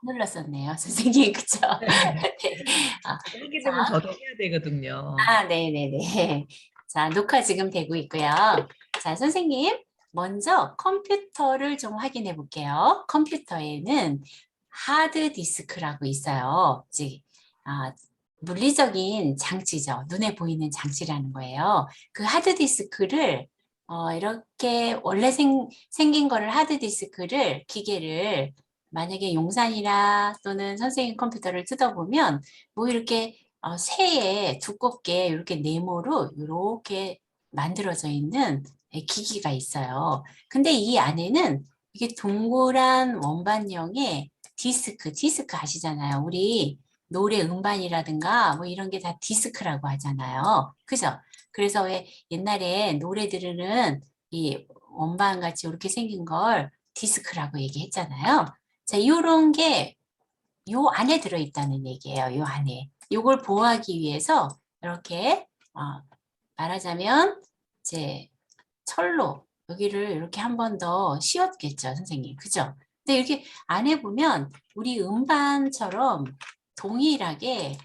눌렀었네요, 선생님. 그쵸? 네. 네. 아, 하게 되면 자, 저도 해야 되거든요. 네네네. 자, 녹화 지금 되고 있고요. 자, 선생님, 먼저 컴퓨터를 좀 확인해 볼게요. 컴퓨터에는 하드디스크라고 있어요. 즉, 아, 물리적인 장치죠. 눈에 보이는 장치라는 거예요. 그 하드디스크를 이렇게 원래 생긴 거를 하드디스크를 기계를 만약에 용산이나 또는 선생님 컴퓨터를 뜯어보면 뭐 이렇게 쇠에 두껍게 이렇게 네모로 이렇게 만들어져 있는 기기가 있어요. 근데 이 안에는 이게 동그란 원반형의 디스크 아시잖아요. 우리 노래 음반이라든가 뭐 이런 게 다 디스크라고 하잖아요. 그죠? 그래서 왜 옛날에 노래 들으는 이 원반 같이 이렇게 생긴 걸 디스크라고 얘기했잖아요. 자, 요런 게 요 안에 들어있다는 얘기예요. 요 안에. 요걸 보호하기 위해서 이렇게 말하자면 이제 철로 여기를 이렇게 한 번 더 씌웠겠죠, 선생님. 그죠? 근데 이렇게 안에 보면 우리 음반처럼 동일하게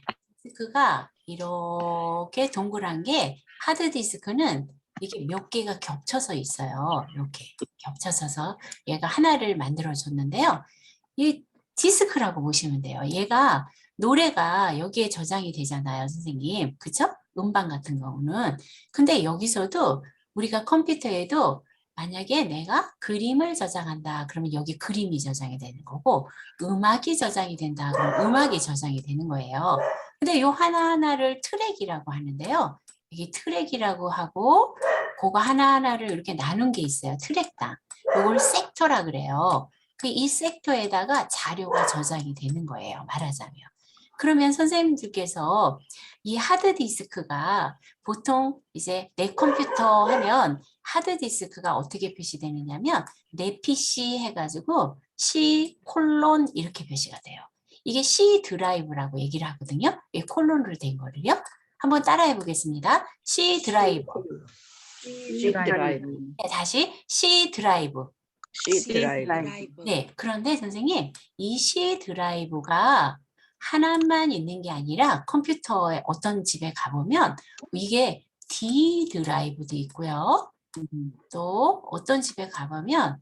디스크가 이렇게 동그란 게 하드디스크는 이게 몇 개가 겹쳐서 있어요. 이렇게 겹쳐서 얘가 하나를 만들어 줬는데요. 이 디스크라고 보시면 돼요. 얘가 노래가 여기에 저장이 되잖아요, 선생님. 그쵸? 음반 같은 경우는. 근데 여기서도 우리가 컴퓨터에도 만약에 내가 그림을 저장한다. 그러면 여기 그림이 저장이 되는 거고 음악이 저장이 된다. 그럼 음악이 저장이 되는 거예요. 근데 요 하나하나를 트랙이라고 하는데요. 이게 트랙이라고 하고 그거 하나하나를 이렇게 나눈 게 있어요. 트랙당. 요걸 섹터라 그래요. 그 이 섹터에다가 자료가 저장이 되는 거예요. 말하자면. 그러면 선생님들께서 이 하드디스크가 보통 이제 내 컴퓨터 하면 하드디스크가 어떻게 표시되느냐면 내 PC 해가지고 C 콜론 이렇게 표시가 돼요. 이게 C 드라이브라고 얘기를 하거든요. 이 콜론으로 된 거를요. 한번 따라해 보겠습니다. C 드라이브. C 드라이브. 네, 다시 C 드라이브. C 드라이브. 네, 그런데 선생님, 이 C 드라이브가 하나만 있는 게 아니라 컴퓨터에 어떤 집에 가보면 이게 D 드라이브도 있고요. 또 어떤 집에 가보면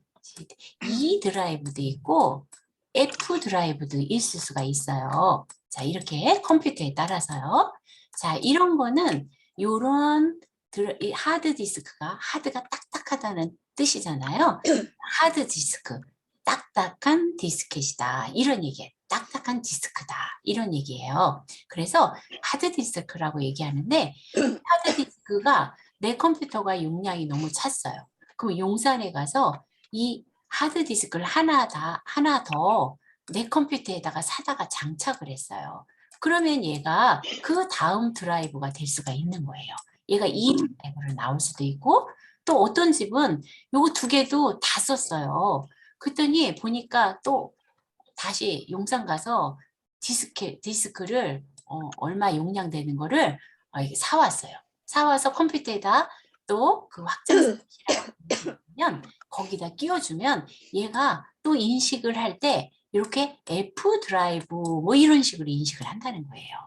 E 드라이브도 있고 F 드라이브도 있을 수가 있어요. 자, 이렇게 컴퓨터에 따라서요. 자, 이런 거는 요런 이 하드 디스크가 하드가 딱딱하다는 뜻이잖아요. 하드 디스크, 딱딱한 디스켓이다. 이런 얘기예요. 딱딱한 디스크다. 이런 얘기예요. 그래서 하드 디스크라고 얘기하는데 하드 디스크가 내 컴퓨터가 용량이 너무 찼어요. 그럼 용산에 가서 이 하드 디스크를 하나 더 내 컴퓨터에다가 사다가 장착을 했어요. 그러면 얘가 그 다음 드라이브가 될 수가 있는 거예요. 얘가 이 드라이브로 나올 수도 있고 또 어떤 집은 요거 두 개도 다 썼어요. 그랬더니 보니까 또 다시 용산 가서 디스크를 얼마 용량 되는 거를 이렇게 사왔어요. 사와서 컴퓨터에다 또 그 확장시키면 거기다 끼워주면 얘가 또 인식을 할 때 이렇게 F 드라이브 뭐 이런 식으로 인식을 한다는 거예요.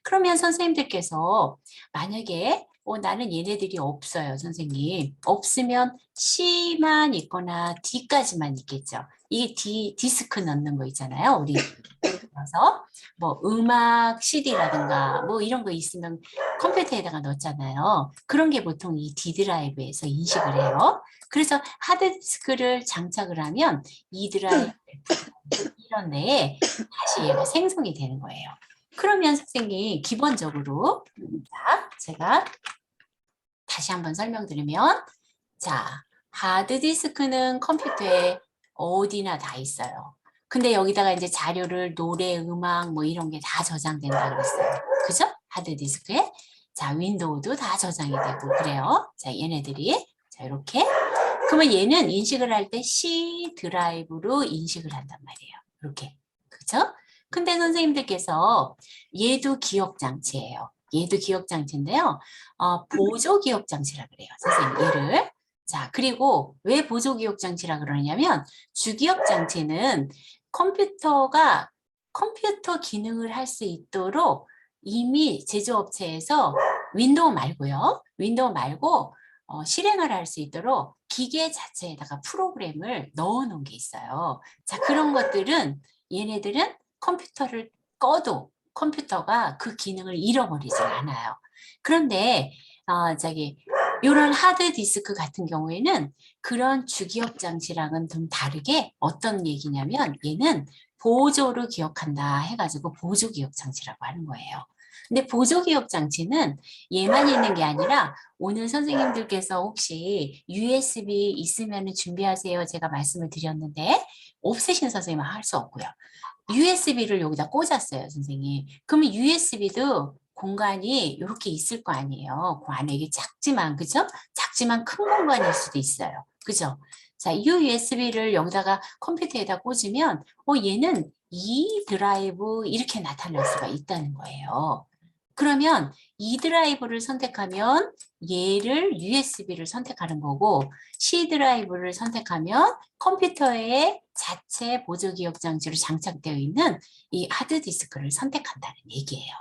그러면 선생님들께서 만약에 나는 얘네들이 없어요, 선생님. 없으면 C만 있거나 D까지만 있겠죠. 이게 디스크 넣는 거 있잖아요. 우리 그래서 뭐 음악 CD라든가 뭐 이런 거 있으면 컴퓨터에다가 넣잖아요. 그런 게 보통 이 D 드라이브에서 인식을 해요. 그래서 하드디스크를 장착을 하면 이 드라이브 이런 데에 다시 얘가 생성이 되는 거예요. 그러면 선생님 기본적으로 자, 제가 다시 한번 설명드리면 자, 하드디스크는 컴퓨터에 어디나 다 있어요. 근데 여기다가 이제 자료를 노래, 음악 뭐 이런 게 다 저장된다 그랬어요. 그죠? 하드디스크에. 자, 윈도우도 다 저장이 되고 그래요. 자, 얘네들이 자, 이렇게 그러면 얘는 인식을 할 때 C 드라이브로 인식을 한단 말이에요. 이렇게. 그죠? 근데 선생님들께서 얘도 기억장치예요. 얘도 기억장치인데요. 보조기억장치라 그래요. 선생님 얘를. 자, 그리고 왜 보조기억장치라 그러냐면 주기억장치는 컴퓨터가 컴퓨터 기능을 할 수 있도록 이미 제조업체에서 윈도우 말고요. 윈도우 말고 실행을 할 수 있도록 기계 자체에다가 프로그램을 넣어 놓은 게 있어요. 자, 그런 것들은 얘네들은 컴퓨터를 꺼도 컴퓨터가 그 기능을 잃어버리지 않아요. 그런데 이런 하드디스크 같은 경우에는 그런 주기억 장치랑은 좀 다르게 어떤 얘기냐면 얘는 보조로 기억한다 해가지고 보조 기억 장치라고 하는 거예요. 근데 보조 기억 장치는 얘만 있는 게 아니라 오늘 선생님들께서 혹시 USB 있으면 준비하세요. 제가 말씀을 드렸는데 없으신 선생님은 할 수 없고요. USB를 여기다 꽂았어요, 선생님. 그러면 USB도 공간이 이렇게 있을 거 아니에요. 그 안에 이게 작지만, 그죠? 작지만 큰 공간일 수도 있어요. 그죠? 자, 이 USB를 여기다가 컴퓨터에다 꽂으면, 얘는 이 드라이브 이렇게 나타날 수가 있다는 거예요. 그러면 이 드라이브를 선택하면 얘를 USB를 선택하는 거고 C 드라이브를 선택하면 컴퓨터의 자체 보조 기억 장치로 장착되어 있는 이 하드디스크를 선택한다는 얘기예요.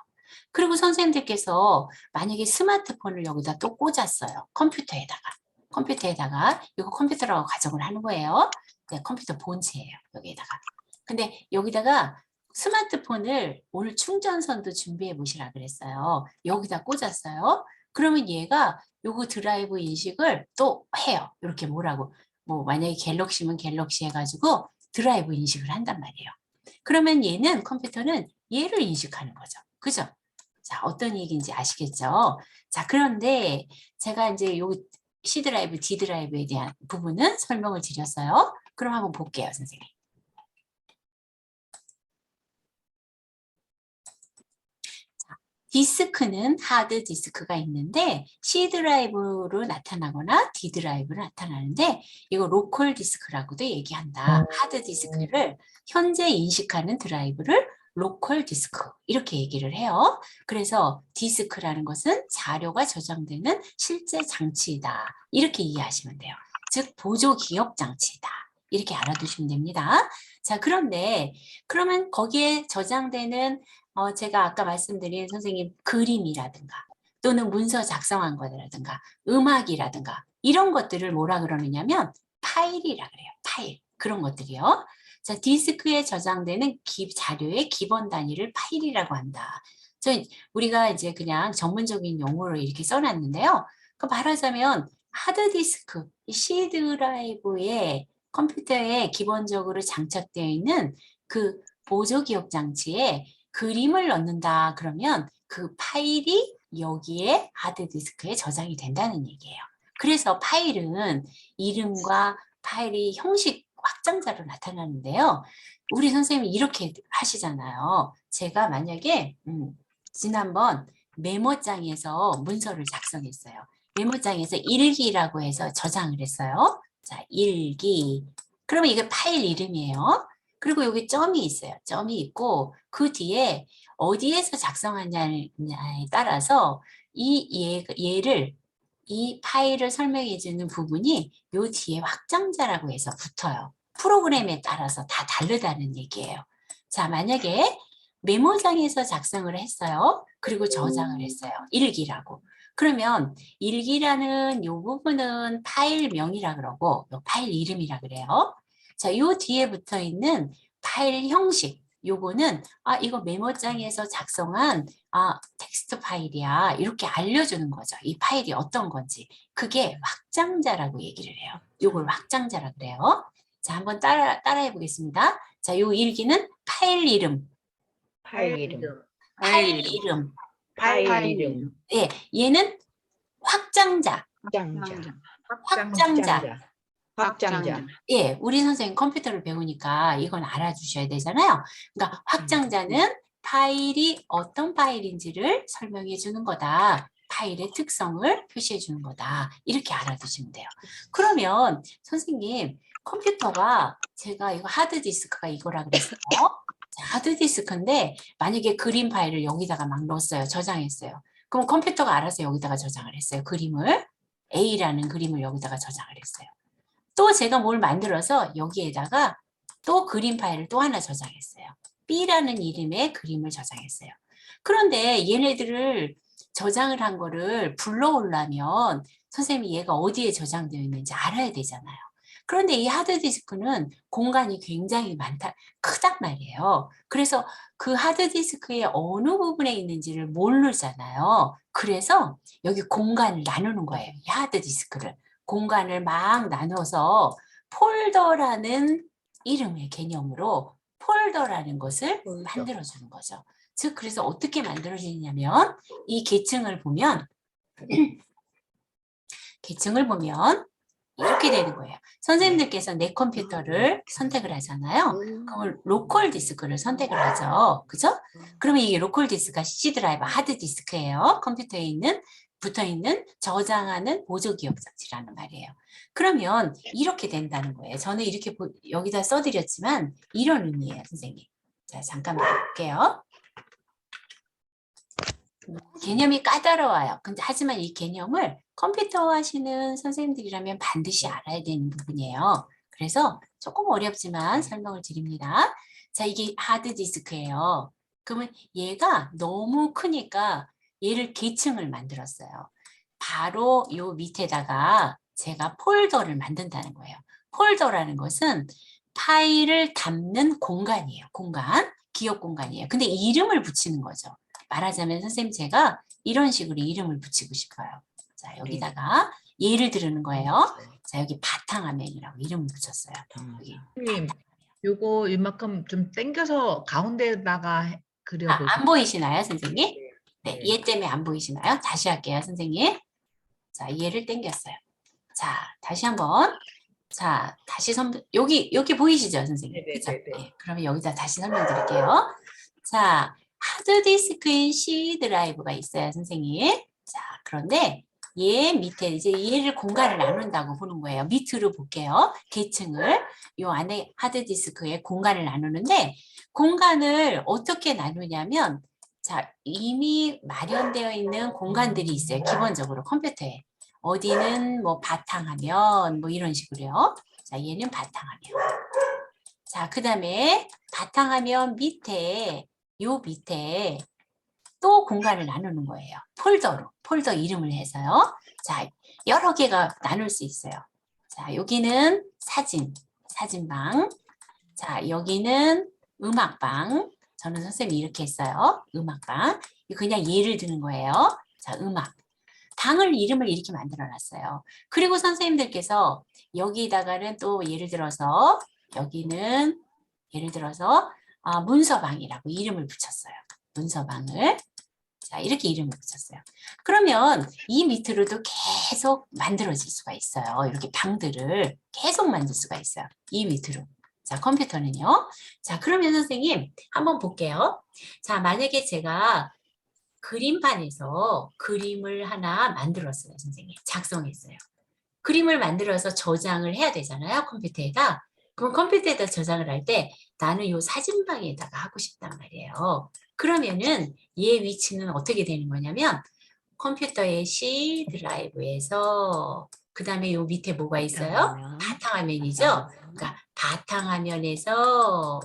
그리고 선생님들께서 만약에 스마트폰을 여기다 또 꽂았어요. 컴퓨터에다가 이거 컴퓨터라고 가정을 하는 거예요. 네, 컴퓨터 본체예요. 여기에다가. 근데 여기다가 스마트폰을 오늘 충전선도 준비해 보시라 그랬어요. 여기다 꽂았어요. 그러면 얘가 요거 드라이브 인식을 또 해요. 이렇게 뭐라고. 뭐 만약에 갤럭시면 갤럭시 해가지고 드라이브 인식을 한단 말이에요. 그러면 얘는 컴퓨터는 얘를 인식하는 거죠. 그죠? 자, 어떤 얘기인지 아시겠죠? 자, 그런데 제가 이제 요 C 드라이브, D 드라이브에 대한 부분은 설명을 드렸어요. 그럼 한번 볼게요, 선생님. 디스크는 하드 디스크가 있는데 C 드라이브로 나타나거나 D 드라이브로 나타나는데 이거 로컬 디스크라고도 얘기한다. 하드 디스크를 현재 인식하는 드라이브를 로컬 디스크 이렇게 얘기를 해요. 그래서 디스크라는 것은 자료가 저장되는 실제 장치이다. 이렇게 이해하시면 돼요. 즉 보조 기억 장치이다. 이렇게 알아두시면 됩니다. 자, 그런데 그러면 거기에 저장되는 제가 아까 말씀드린 선생님 그림이라든가 또는 문서 작성한 거라든가 음악이라든가 이런 것들을 뭐라 그러느냐면 파일이라 그래요. 파일. 그런 것들이요. 자, 디스크에 저장되는 자료의 기본 단위를 파일이라고 한다. 우리가 이제 그냥 전문적인 용어로 이렇게 써놨는데요. 그 말하자면 하드디스크, C 드라이브에 컴퓨터에 기본적으로 장착되어 있는 그 보조 기억 장치에 그림을 넣는다 그러면 그 파일이 여기에 하드디스크에 저장이 된다는 얘기예요. 그래서 파일은 이름과 파일이 형식 확장자로 나타나는데요. 우리 선생님이 이렇게 하시잖아요. 제가 만약에 지난번 메모장에서 문서를 작성했어요. 메모장에서 일기라고 해서 저장을 했어요. 자, 일기. 그러면 이게 파일 이름이에요. 그리고 여기 점이 있어요. 점이 있고 그 뒤에 어디에서 작성하냐에 따라서 얘를 이 파일을 설명해 주는 부분이 요 뒤에 확장자라고 해서 붙어요. 프로그램에 따라서 다 다르다는 얘기예요. 자, 만약에 메모장에서 작성을 했어요. 그리고 저장을 했어요. 일기라고. 그러면 일기라는 요 부분은 파일명이라 그러고 요 파일 이름이라 그래요. 자, 요 뒤에 붙어 있는 파일 형식. 요거는 이거 메모장에서 작성한 텍스트 파일이야. 이렇게 알려주는 거죠. 이 파일이 어떤 건지. 그게 확장자라고 얘기를 해요. 요걸 확장자라 그래요. 자, 한번 따라해 보겠습니다. 자, 요 일기는 파일 이름. 파일 이름. 파일 이름. 파일 이름. 예, 얘는 확장자. 확장자. 예, 우리 선생님 컴퓨터를 배우니까 이건 알아주셔야 되잖아요. 그러니까 확장자는 파일이 어떤 파일인지를 설명해 주는 거다. 파일의 특성을 표시해 주는 거다. 이렇게 알아두시면 돼요. 그러면 선생님 컴퓨터가 제가 이거 하드디스크가 이거라 그랬어요. 하드디스크인데 만약에 그림 파일을 여기다가 막 넣었어요. 저장했어요. 그럼 컴퓨터가 알아서 여기다가 저장을 했어요. 그림을. A라는 그림을 여기다가 저장을 했어요. 또 제가 뭘 만들어서 여기에다가 또 그림 파일을 또 하나 저장했어요. B라는 이름의 그림을 저장했어요. 그런데 얘네들을 저장을 한 거를 불러오려면 선생님이 얘가 어디에 저장되어 있는지 알아야 되잖아요. 그런데 이 하드디스크는 공간이 굉장히 크단 말이에요. 그래서 그 하드디스크의 어느 부분에 있는지를 모르잖아요. 그래서 여기 공간을 나누는 거예요. 이 하드디스크를. 공간을 막 나눠서 폴더라는 이름의 개념으로 폴더라는 것을 폴더. 만들어주는 거죠. 즉 그래서 어떻게 만들어지냐면 이 계층을 보면 이렇게 되는 거예요. 선생님들께서 내 컴퓨터를 선택을 하잖아요. 그러면 로컬 디스크를 선택을 하죠. 그죠? 그러면 이게 로컬 디스크가 C 드라이브 하드 디스크예요. 컴퓨터에 붙어 있는 저장하는 보조 기억 장치라는 말이에요. 그러면 이렇게 된다는 거예요. 저는 이렇게 여기다 써드렸지만 이런 의미예요, 선생님. 자, 잠깐만 볼게요. 개념이 까다로워요. 근데 하지만 이 개념을 컴퓨터 하시는 선생님들이라면 반드시 알아야 되는 부분이에요. 그래서 조금 어렵지만 설명을 드립니다. 자, 이게 하드디스크예요. 그러면 얘가 너무 크니까 얘를 계층을 만들었어요. 바로 요 밑에다가 제가 폴더를 만든다는 거예요. 폴더라는 것은 파일을 담는 공간이에요. 기억 공간이에요. 근데 이름을 붙이는 거죠. 말하자면 선생님 제가 이런 식으로 이름을 붙이고 싶어요. 자, 여기다가 예를 들는 거예요. 자, 여기 바탕화면이라고 이름을 붙였어요. 여기 선생님, 요거 이만큼 좀 당겨서 가운데다가 그려보세요. 안 보이시나요, 선생님? 네, 네. 얘 때문에 안 보이시나요? 다시 할게요, 선생님. 자, 얘를 당겼어요. 자, 다시 한번. 자, 다시 여기 보이시죠, 선생님? 네, 그죠? 네, 네. 네, 그러면 여기다 다시 설명드릴게요. 자, 하드디스크인 C 드라이브가 있어요, 선생님. 자, 그런데 얘 밑에 이제 얘를 공간을 나눈다고 보는 거예요. 밑으로 볼게요. 계층을 요 안에 하드디스크에 공간을 나누는데 공간을 어떻게 나누냐면 자, 이미 마련되어 있는 공간들이 있어요. 기본적으로 컴퓨터에. 어디는 뭐 바탕화면 뭐 이런 식으로요. 자, 얘는 바탕화면. 자, 그 다음에 바탕화면 밑에 요 밑에 또 공간을 나누는 거예요. 폴더 이름을 해서요. 자, 여러 개가 나눌 수 있어요. 자, 여기는 사진방. 자, 여기는 음악방. 저는 선생님이 이렇게 했어요. 음악방. 그냥 예를 드는 거예요. 자, 음악. 방을 이름을 이렇게 만들어 놨어요. 그리고 선생님들께서 여기다가는 또 예를 들어서 여기는 예를 들어서 문서방이라고 이름을 붙였어요. 문서방을. 자, 이렇게 이름을 붙였어요. 그러면 이 밑으로도 계속 만들어질 수가 있어요. 이렇게 방들을 계속 만들 수가 있어요. 이 밑으로. 자, 컴퓨터는요. 자, 그러면 선생님 한번 볼게요. 자, 만약에 제가 그림판에서 그림을 하나 만들었어요, 선생님. 작성했어요. 그림을 만들어서 저장을 해야 되잖아요, 컴퓨터에다. 그럼 컴퓨터에다 저장을 할 때 나는 이 사진방에다가 하고 싶단 말이에요. 그러면은 얘 위치는 어떻게 되는 거냐면 컴퓨터의 C 드라이브에서 그 다음에 요 밑에 뭐가 있어요? 바탕화면이죠. 그러니까 바탕화면에서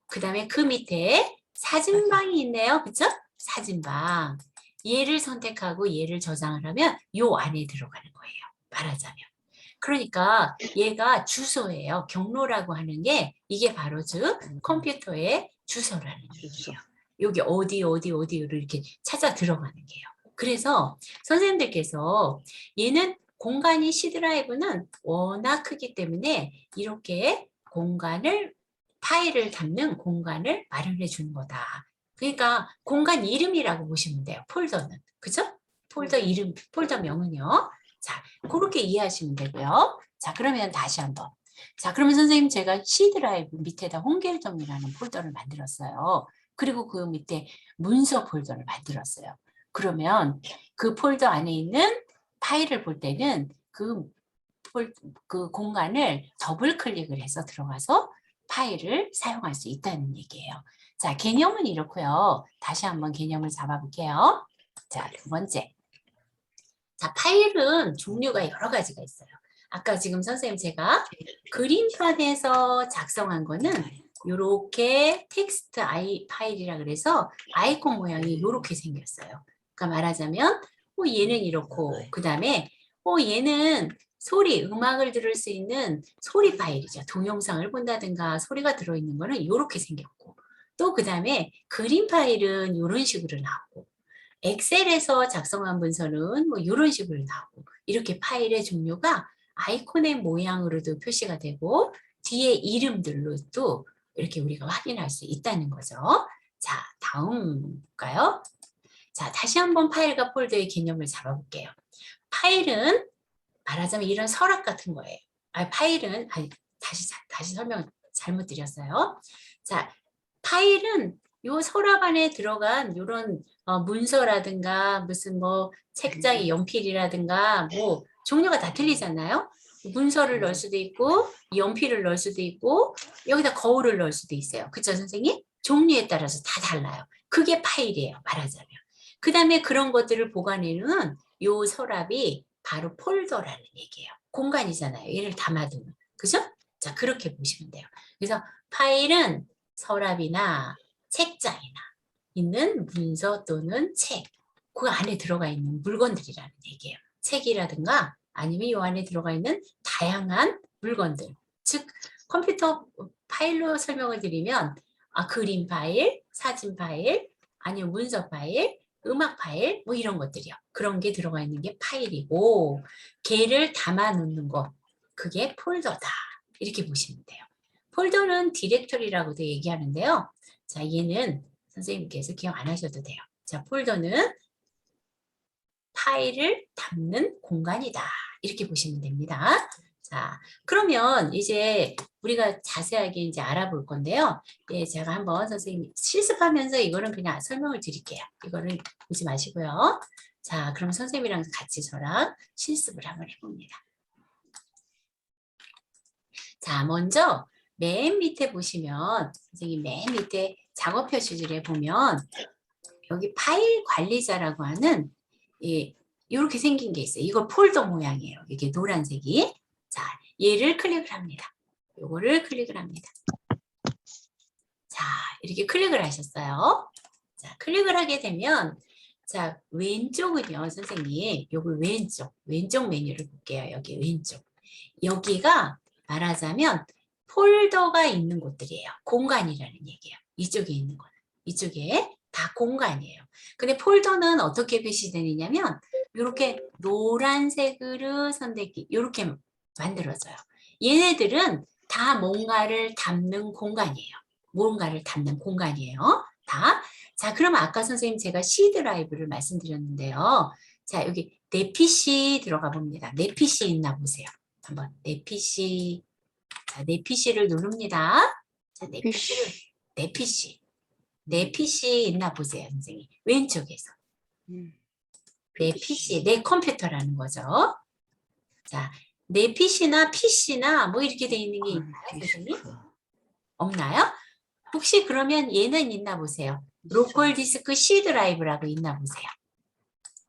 그 다음에 그 밑에 사진방이 있네요. 그쵸? 사진방. 얘를 선택하고 얘를 저장을 하면 요 안에 들어가는 거예요. 말하자면. 그러니까 얘가 주소예요. 경로라고 하는 게 이게 바로 즉 컴퓨터의 주소라는 얘기예요. 여기 어디로 이렇게 찾아 들어가는 게요. 그래서 선생님들께서 얘는 공간이 C 드라이브는 워낙 크기 때문에 이렇게 파일을 담는 공간을 마련해 주는 거다. 그러니까 공간 이름이라고 보시면 돼요. 폴더는. 그죠? 폴더 이름, 폴더명은요. 자, 그렇게 이해하시면 되고요. 자, 그러면 다시 한번. 자, 그러면 선생님 제가 C 드라이브 밑에다 홍길점이라는 폴더를 만들었어요. 그리고 그 밑에 문서 폴더를 만들었어요. 그러면 그 폴더 안에 있는 파일을 볼 때는 그 공간을 더블 클릭을 해서 들어가서 파일을 사용할 수 있다는 얘기예요. 자, 개념은 이렇고요. 다시 한번 개념을 잡아볼게요. 자, 두 번째. 자, 파일은 종류가 여러 가지가 있어요. 아까 지금 선생님 제가 그림판에서 작성한 거는 요렇게 텍스트 파일이라 그래서 아이콘 모양이 요렇게 생겼어요. 그러니까 말하자면 얘는 이렇고 그 다음에 얘는 소리, 음악을 들을 수 있는 소리 파일이죠. 동영상을 본다든가 소리가 들어있는 거는 요렇게 생겼고 또 그 다음에 그림 파일은 요런 식으로 나오고 엑셀에서 작성한 문서는 뭐 이런 식으로 나오고 이렇게 파일의 종류가 아이콘의 모양으로도 표시가 되고 뒤에 이름들로도 이렇게 우리가 확인할 수 있다는 거죠. 자, 다음 볼까요? 자, 다시 한번 파일과 폴더의 개념을 잡아볼게요. 파일은 말하자면 이런 서랍 같은 거예요. 파일은 다시 설명 잘못 드렸어요. 자, 파일은 요 서랍 안에 들어간 이런 문서라든가 무슨 뭐 책장에 연필이라든가 뭐 종류가 다 틀리잖아요. 문서를 넣을 수도 있고 연필을 넣을 수도 있고 여기다 거울을 넣을 수도 있어요. 그쵸 선생님? 종류에 따라서 다 달라요. 그게 파일이에요. 말하자면. 그 다음에 그런 것들을 보관해놓은 요 서랍이 바로 폴더라는 얘기예요. 공간이잖아요. 얘를 담아두는. 그죠? 자, 그렇게 보시면 돼요. 그래서 파일은 서랍이나 책장이나 있는 문서 또는 책, 그 안에 들어가 있는 물건들이라는 얘기예요. 책이라든가 아니면 이 안에 들어가 있는 다양한 물건들. 즉, 컴퓨터 파일로 설명을 드리면 그림 파일, 사진 파일, 아니면 문서 파일, 음악 파일, 뭐 이런 것들이요. 그런 게 들어가 있는 게 파일이고 걔를 담아 놓는 거, 그게 폴더다. 이렇게 보시면 돼요. 폴더는 디렉터리라고도 얘기하는데요. 자, 얘는 선생님께서 기억 안 하셔도 돼요. 자, 폴더는 파일을 담는 공간이다. 이렇게 보시면 됩니다. 자, 그러면 이제 우리가 자세하게 이제 알아볼 건데요. 예, 제가 한번 선생님 실습하면서 이거는 그냥 설명을 드릴게요. 이거는 보지 마시고요. 자, 그럼 선생님이랑 같이 저랑 실습을 한번 해봅니다. 자, 먼저 맨 밑에 보시면 선생님 맨 밑에 작업 표시줄에 보면 여기 파일 관리자라고 하는 이렇게 생긴 게 있어요. 이거 폴더 모양이에요. 이게 노란색이. 자, 얘를 클릭을 합니다. 요거를 클릭을 합니다. 자, 이렇게 클릭을 하셨어요. 자, 클릭을 하게 되면 자, 왼쪽은요, 선생님. 요거 왼쪽 메뉴를 볼게요. 여기 왼쪽. 여기가 말하자면 폴더가 있는 곳들이에요. 공간이라는 얘기예요. 이쪽에 있는 거는. 이쪽에 다 공간이에요. 근데 폴더는 어떻게 표시되느냐면 이렇게 노란색으로 선택기 이렇게 만들어져요. 얘네들은 다 뭔가를 담는 공간이에요. 뭔가를 담는 공간이에요. 다. 자, 그러면 아까 선생님 제가 C 드라이브를 말씀드렸는데요. 자, 여기 내 PC 들어가 봅니다. 내 PC 있나 보세요. 한번 내 PC. 자, 내 PC를 누릅니다. 자, 내 PC. 내 PC 있나 보세요, 선생님. 왼쪽에서. 내 PC, 내 컴퓨터라는 거죠. 자, 내 PC나 뭐 이렇게 돼 있는 게 있나요, 선생님? 없나요? 혹시 그러면 얘는 있나 보세요. 로컬 디스크 C 드라이브라고 있나 보세요.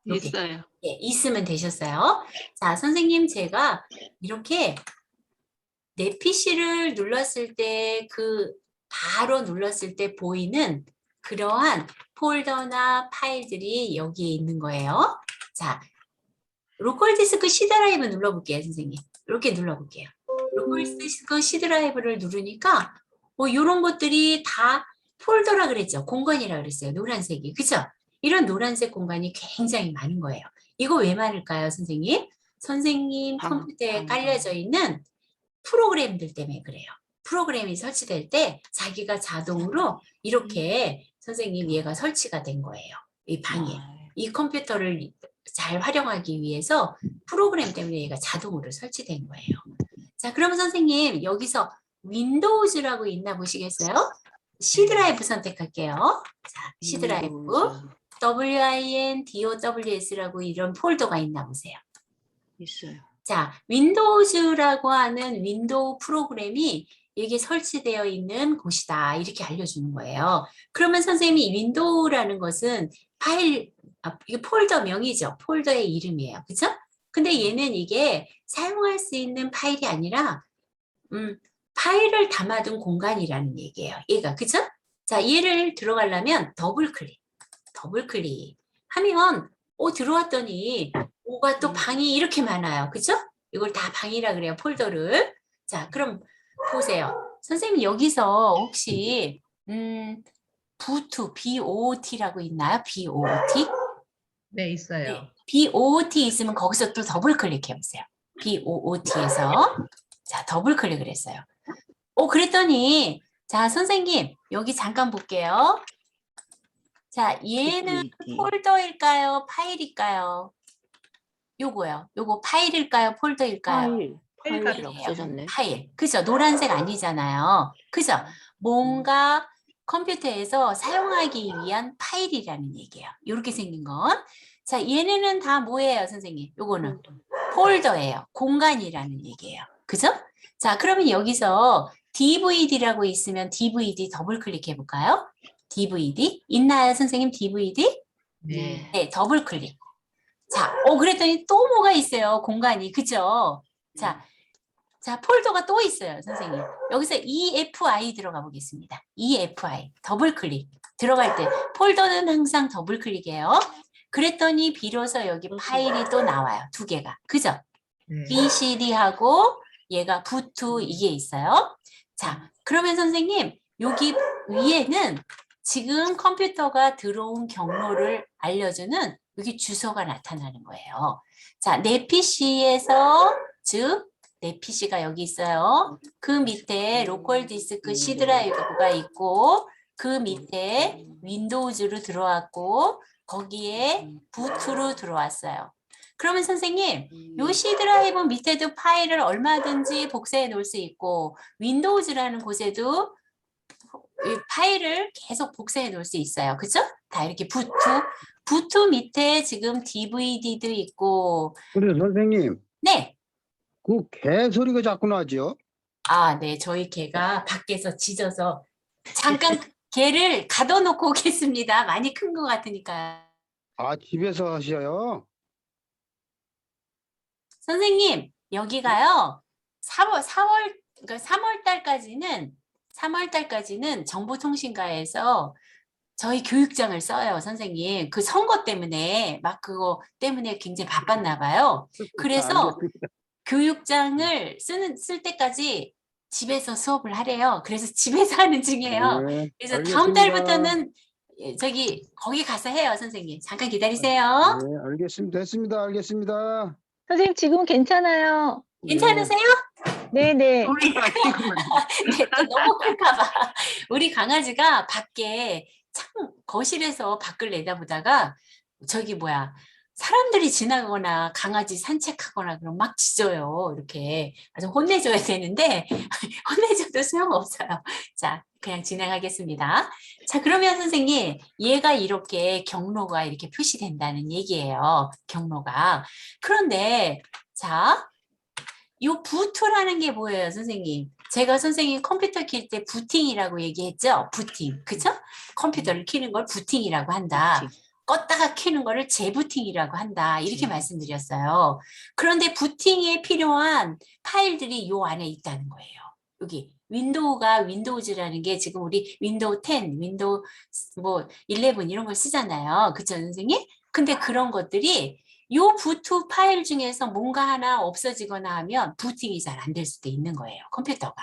이렇게. 있어요. 예, 있으면 되셨어요. 자, 선생님 제가 이렇게 내 PC를 눌렀을 때 바로 눌렀을 때 보이는 그러한 폴더나 파일들이 여기에 있는 거예요. 자, 로컬 디스크 C 드라이브 눌러볼게요, 선생님. 이렇게 눌러볼게요. 로컬 디스크 C 드라이브를 누르니까 이런 것들이 다 폴더라 그랬죠. 공간이라 그랬어요. 노란색이. 그죠? 이런 노란색 공간이 굉장히 많은 거예요. 이거 왜 많을까요, 선생님? 선생님 컴퓨터에 깔려져 있는 프로그램들 때문에 그래요. 프로그램이 설치될 때 자기가 자동으로 이렇게 선생님 얘가 설치가 된 거예요. 이 방에. 이 컴퓨터를 잘 활용하기 위해서 프로그램 때문에 얘가 자동으로 설치된 거예요. 자, 그러면 선생님 여기서 윈도우즈라고 있나 보시겠어요? C 드라이브 선택할게요. 자, C 드라이브 WINDOWS라고 이런 폴더가 있나 보세요. 있어요. 자, 윈도우즈라고 하는 윈도우 프로그램이 이게 설치되어 있는 곳이다. 이렇게 알려주는 거예요. 그러면 선생님이 윈도우라는 것은 파일, 이게 폴더 명이죠. 폴더의 이름이에요. 그죠? 근데 얘는 이게 사용할 수 있는 파일이 아니라 파일을 담아둔 공간이라는 얘기예요. 얘가 그죠? 자, 얘를 들어가려면 더블 클릭 하면 들어왔더니 뭐가 또 방이 이렇게 많아요. 그죠? 이걸 다 방이라 그래요. 폴더를. 자, 그럼 보세요. 선생님 여기서 혹시 BOOT라고 있나요? BOOT? 네, 있어요. 네. BOOT 있으면 거기서 또 더블 클릭해 보세요. BOOT에서 자, 더블 클릭을 했어요. 그랬더니 자, 선생님 여기 잠깐 볼게요. 자, 얘는 폴더일까요? 파일일까요? 요거요. 요거 파일일까요? 폴더일까요? 파일이 없어졌네. 파일. 그죠? 노란색 아니잖아요. 그죠? 뭔가 컴퓨터에서 사용하기 위한 파일이라는 얘기예요. 이렇게 생긴 건. 자, 얘네는 다 뭐예요, 선생님? 요거는 폴더예요. 공간이라는 얘기예요. 그죠? 자, 그러면 여기서 DVD라고 있으면 DVD 더블 클릭해 볼까요? DVD 있나요, 선생님? DVD? 네. 네, 더블 클릭. 자, 그랬더니 또 뭐가 있어요, 공간이. 그죠? 자, 폴더가 또 있어요, 선생님. 여기서 EFI 들어가 보겠습니다. EFI, 더블 클릭. 들어갈 때, 폴더는 항상 더블 클릭이에요. 그랬더니 비로소 여기 파일이 또 나와요, 두 개가. 그죠? 네. BCD하고 얘가 부투 이게 있어요. 자, 그러면 선생님, 여기 위에는 지금 컴퓨터가 들어온 경로를 알려주는 여기 주소가 나타나는 거예요. 자, 내 PC에서, 즉, 내 PC가 여기 있어요. 그 밑에 로컬 디스크 C 드라이브가 있고, 그 밑에 윈도우즈로 들어왔고, 거기에 부트로 들어왔어요. 그러면 선생님, 요 C 드라이브 밑에도 파일을 얼마든지 복사해 놓을 수 있고, 윈도우즈라는 곳에도 이 파일을 계속 복사해 놓을 수 있어요. 그죠? 다 이렇게 부트 밑에 지금 DVD도 있고. 그래 선생님, 네. 그 개 소리가 자꾸 나죠? 아, 네. 저희 개가 밖에서 짖어서 잠깐 개를 가둬놓고 오겠습니다. 많이 큰 것 같으니까. 아, 집에서 하셔요? 선생님, 여기가요. 4월, 그러니까 3월 달까지는 정보통신과에서 저희 교육장을 써요, 선생님. 그 선거 때문에 막 그거 때문에 굉장히 바빴나 봐요. 그래서 알겠습니다. 교육장을 쓸 때까지 집에서 수업을 하래요. 그래서 집에서 하는 중이에요. 네, 그래서 다음 알겠습니다. 달부터는 거기 가서 해요, 선생님. 잠깐 기다리세요. 네, 알겠습니다. 됐습니다. 알겠습니다. 선생님 지금 괜찮아요. 괜찮으세요? 네네. 네, 또 너무 클까봐. 우리 강아지가 밖에 거실에서 밖을 내다보다가 사람들이 지나가거나 강아지 산책하거나 그럼 막 짖어요. 이렇게 아주 혼내줘야 되는데 혼내줘도 소용없어요. 자, 그냥 진행하겠습니다. 자, 그러면 선생님, 얘가 이렇게 경로가 이렇게 표시된다는 얘기예요. 경로가. 그런데 자, 요 부트라는 게 뭐예요, 선생님? 제가 선생님 컴퓨터 킬 때 부팅이라고 얘기했죠? 부팅, 그쵸? 컴퓨터를 키는 걸 부팅이라고 한다. 껐다가 켜는 거를 재부팅이라고 한다. 이렇게 말씀드렸어요. 그런데 부팅에 필요한 파일들이 요 안에 있다는 거예요. 여기 윈도우즈라는 게 지금 우리 윈도우 10, 윈도우 11 이런 걸 쓰잖아요. 그쵸, 선생님? 근데 그런 것들이 요 부트 파일 중에서 뭔가 하나 없어지거나 하면 부팅이 잘 안 될 수도 있는 거예요, 컴퓨터가.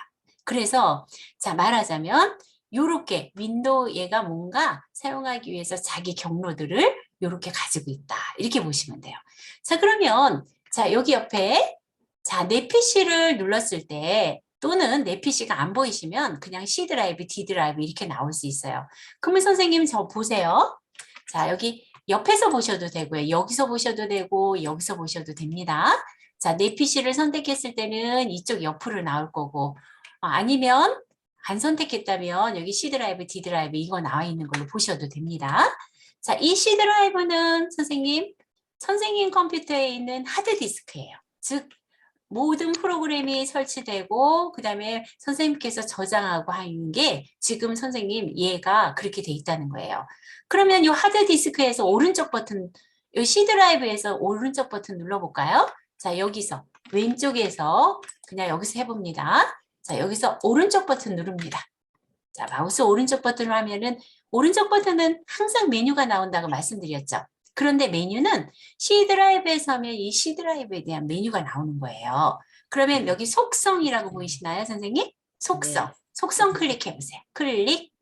그래서 자, 말하자면 요렇게 윈도우 얘가 뭔가 사용하기 위해서 자기 경로들을 요렇게 가지고 있다. 이렇게 보시면 돼요. 자, 그러면 자, 여기 옆에 자, 내 PC를 눌렀을 때 또는 내 PC가 안 보이시면 그냥 C 드라이브, D 드라이브 이렇게 나올 수 있어요. 그러면 선생님 저 보세요. 자, 여기 옆에서 보셔도 되고요. 여기서 보셔도 되고 여기서 보셔도 됩니다. 자, 내 PC를 선택했을 때는 이쪽 옆으로 나올 거고 아니면 안 선택했다면 여기 C 드라이브, D 드라이브 이거 나와 있는 걸로 보셔도 됩니다. 자, 이 C 드라이브는 선생님 컴퓨터에 있는 하드디스크예요. 즉 모든 프로그램이 설치되고 그다음에 선생님께서 저장하고 하는 게 지금 선생님 얘가 그렇게 돼 있다는 거예요. 그러면 이 하드디스크에서 오른쪽 버튼, 이 C 드라이브에서 오른쪽 버튼 눌러볼까요? 자, 여기서 왼쪽에서 그냥 여기서 해봅니다. 자, 여기서 오른쪽 버튼 누릅니다. 자, 마우스 오른쪽 버튼을 하면은 오른쪽 버튼은 항상 메뉴가 나온다고 말씀드렸죠. 그런데 메뉴는 C 드라이브에서 하면 이 C 드라이브에 대한 메뉴가 나오는 거예요. 그러면 여기 속성이라고 보이시나요, 선생님? 속성. 네. 속성 클릭해 보세요. 클릭.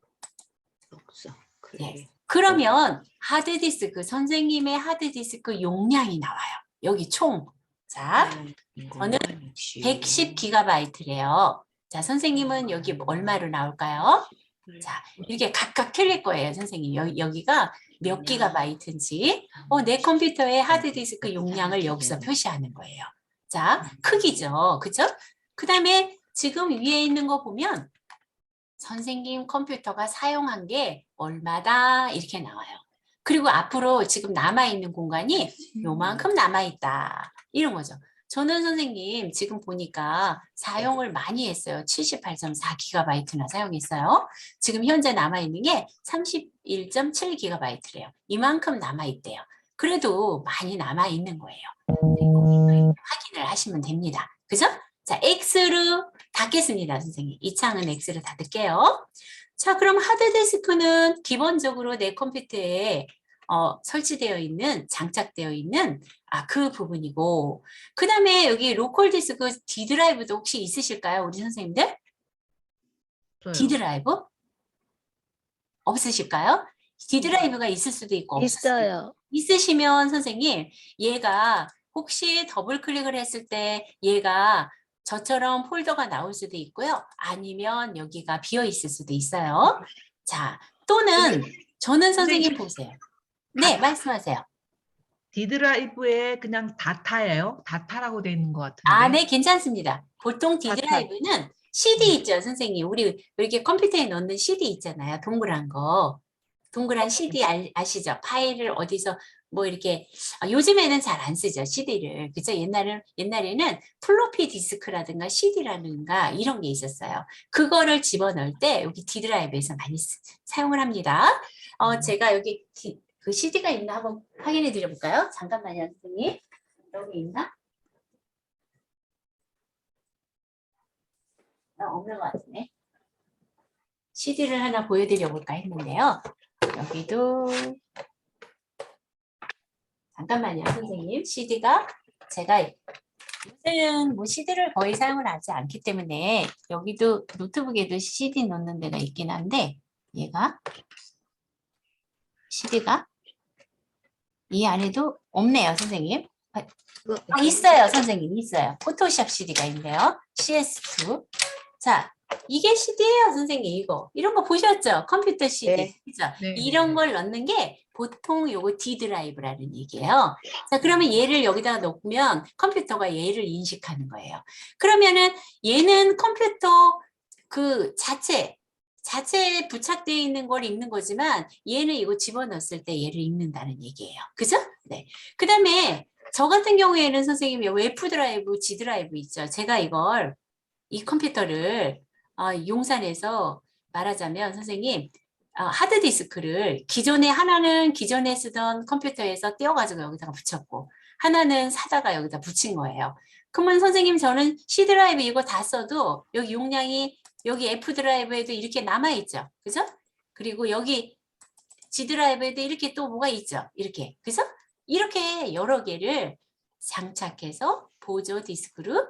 독서. 네. 그러면 하드디스크, 선생님의 하드디스크 용량이 나와요. 여기 총. 자, 저는 110GB래요. 자, 선생님은 여기 얼마로 나올까요? 자, 이렇게 각각 틀릴 거예요, 선생님. 여기가 몇 기가바이트인지 내 컴퓨터의 하드디스크 용량을 여기서 표시하는 거예요. 자, 크기죠. 그죠? 그 다음에 지금 위에 있는 거 보면 선생님 컴퓨터가 사용한 게 얼마다 이렇게 나와요. 그리고 앞으로 지금 남아있는 공간이 요만큼 남아있다. 이런 거죠. 저는 선생님 지금 보니까 사용을 많이 했어요. 78.4GB나 사용했어요. 지금 현재 남아있는 게 31.7GB래요. 이만큼 남아있대요. 그래도 많이 남아있는 거예요. 확인을 하시면 됩니다. 그죠? 자, X로 닫겠습니다, 선생님. 이 창은 X로 닫을게요. 자, 그럼 하드디스크는 기본적으로 내 컴퓨터에 설치되어 있는, 장착되어 있는 그 부분이고, 그 다음에 여기 로컬 디스크 D 드라이브도 혹시 있으실까요, 우리 선생님들? D 드라이브? 없으실까요? D 드라이브가 있을 수도 있고 없을 수도 있고. 있어요. 있으시면 선생님, 얘가 혹시 더블 클릭을 했을 때 얘가 저처럼 폴더가 나올 수도 있고요. 아니면 여기가 비어 있을 수도 있어요. 자, 또는 저는 선생님 보세요. 네, 말씀하세요. D 드라이브에 그냥 다타예요? 다타라고 돼 있는 것 같은데. 네, 괜찮습니다. 보통 D 다타. 드라이브는 CD 있죠, 선생님. 우리 이렇게 컴퓨터에 넣는 CD 있잖아요. 동그란 거. 동그란 CD 아시죠? 파일을 어디서 뭐 이렇게 요즘에는 잘 안 쓰죠, CD를. 그죠? 옛날에는 플로피 디스크라든가 CD라든가 이런 게 있었어요. 그거를 집어넣을 때 여기 D 드라이브에서 많이 사용을 합니다. 제가 여기 그 CD가 있나 한번 확인해 드려볼까요? 잠깐만요, 선생님. 여기 있나? 없는 것 같네. CD를 하나 보여드려 볼까 했는데요. 여기도 잠깐만요, 선생님. CD가 제가 요새는 뭐 CD를 거의 사용을 하지 않기 때문에 여기도 노트북에도 CD 넣는 데가 있긴 한데 얘가 CD가 이 안에도 없네요, 선생님. 있어요, 선생님. 있어요. 포토샵 CD가 있네요. CS2. 자, 이게 CD예요, 선생님. 이런 거 보셨죠? 컴퓨터 CD. 네. 그죠? 네. 이런 걸 넣는 게 보통 요거 D 드라이브라는 얘기예요. 자, 그러면 얘를 여기다가 넣으면 컴퓨터가 얘를 인식하는 거예요. 그러면은 얘는 컴퓨터 그 자체에 부착되어 있는 걸 읽는 거지만 얘는 이거 집어넣었을 때 얘를 읽는다는 얘기예요. 그죠? 네. 그 다음에 저 같은 경우에는 선생님이 F 드라이브, G 드라이브 있죠. 제가 이 컴퓨터를 용산에서 말하자면 선생님 하드디스크를 하나는 기존에 쓰던 컴퓨터에서 떼어가지고 여기다가 붙였고 하나는 사다가 여기다 붙인 거예요. 그러면 선생님 저는 C 드라이브 이거 다 써도 여기 용량이 여기 F 드라이브에도 이렇게 남아있죠. 그죠? 그리고 여기 G 드라이브에도 이렇게 또 뭐가 있죠. 이렇게. 그죠? 이렇게 여러 개를 장착해서 보조 디스크로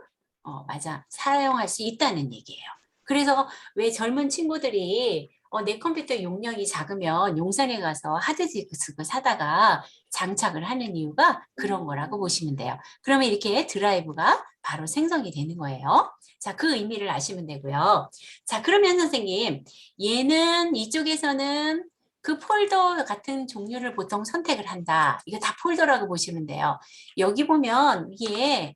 사용할 수 있다는 얘기예요. 그래서 왜 젊은 친구들이 내 컴퓨터 용량이 작으면 용산에 가서 하드디스크 사다가 장착을 하는 이유가 그런 거라고 보시면 돼요. 그러면 이렇게 드라이브가 바로 생성이 되는 거예요. 자, 그 의미를 아시면 되고요. 자, 그러면 선생님, 얘는 이쪽에서는 그 폴더 같은 종류를 보통 선택을 한다. 이거 다 폴더라고 보시면 돼요. 여기 보면 위에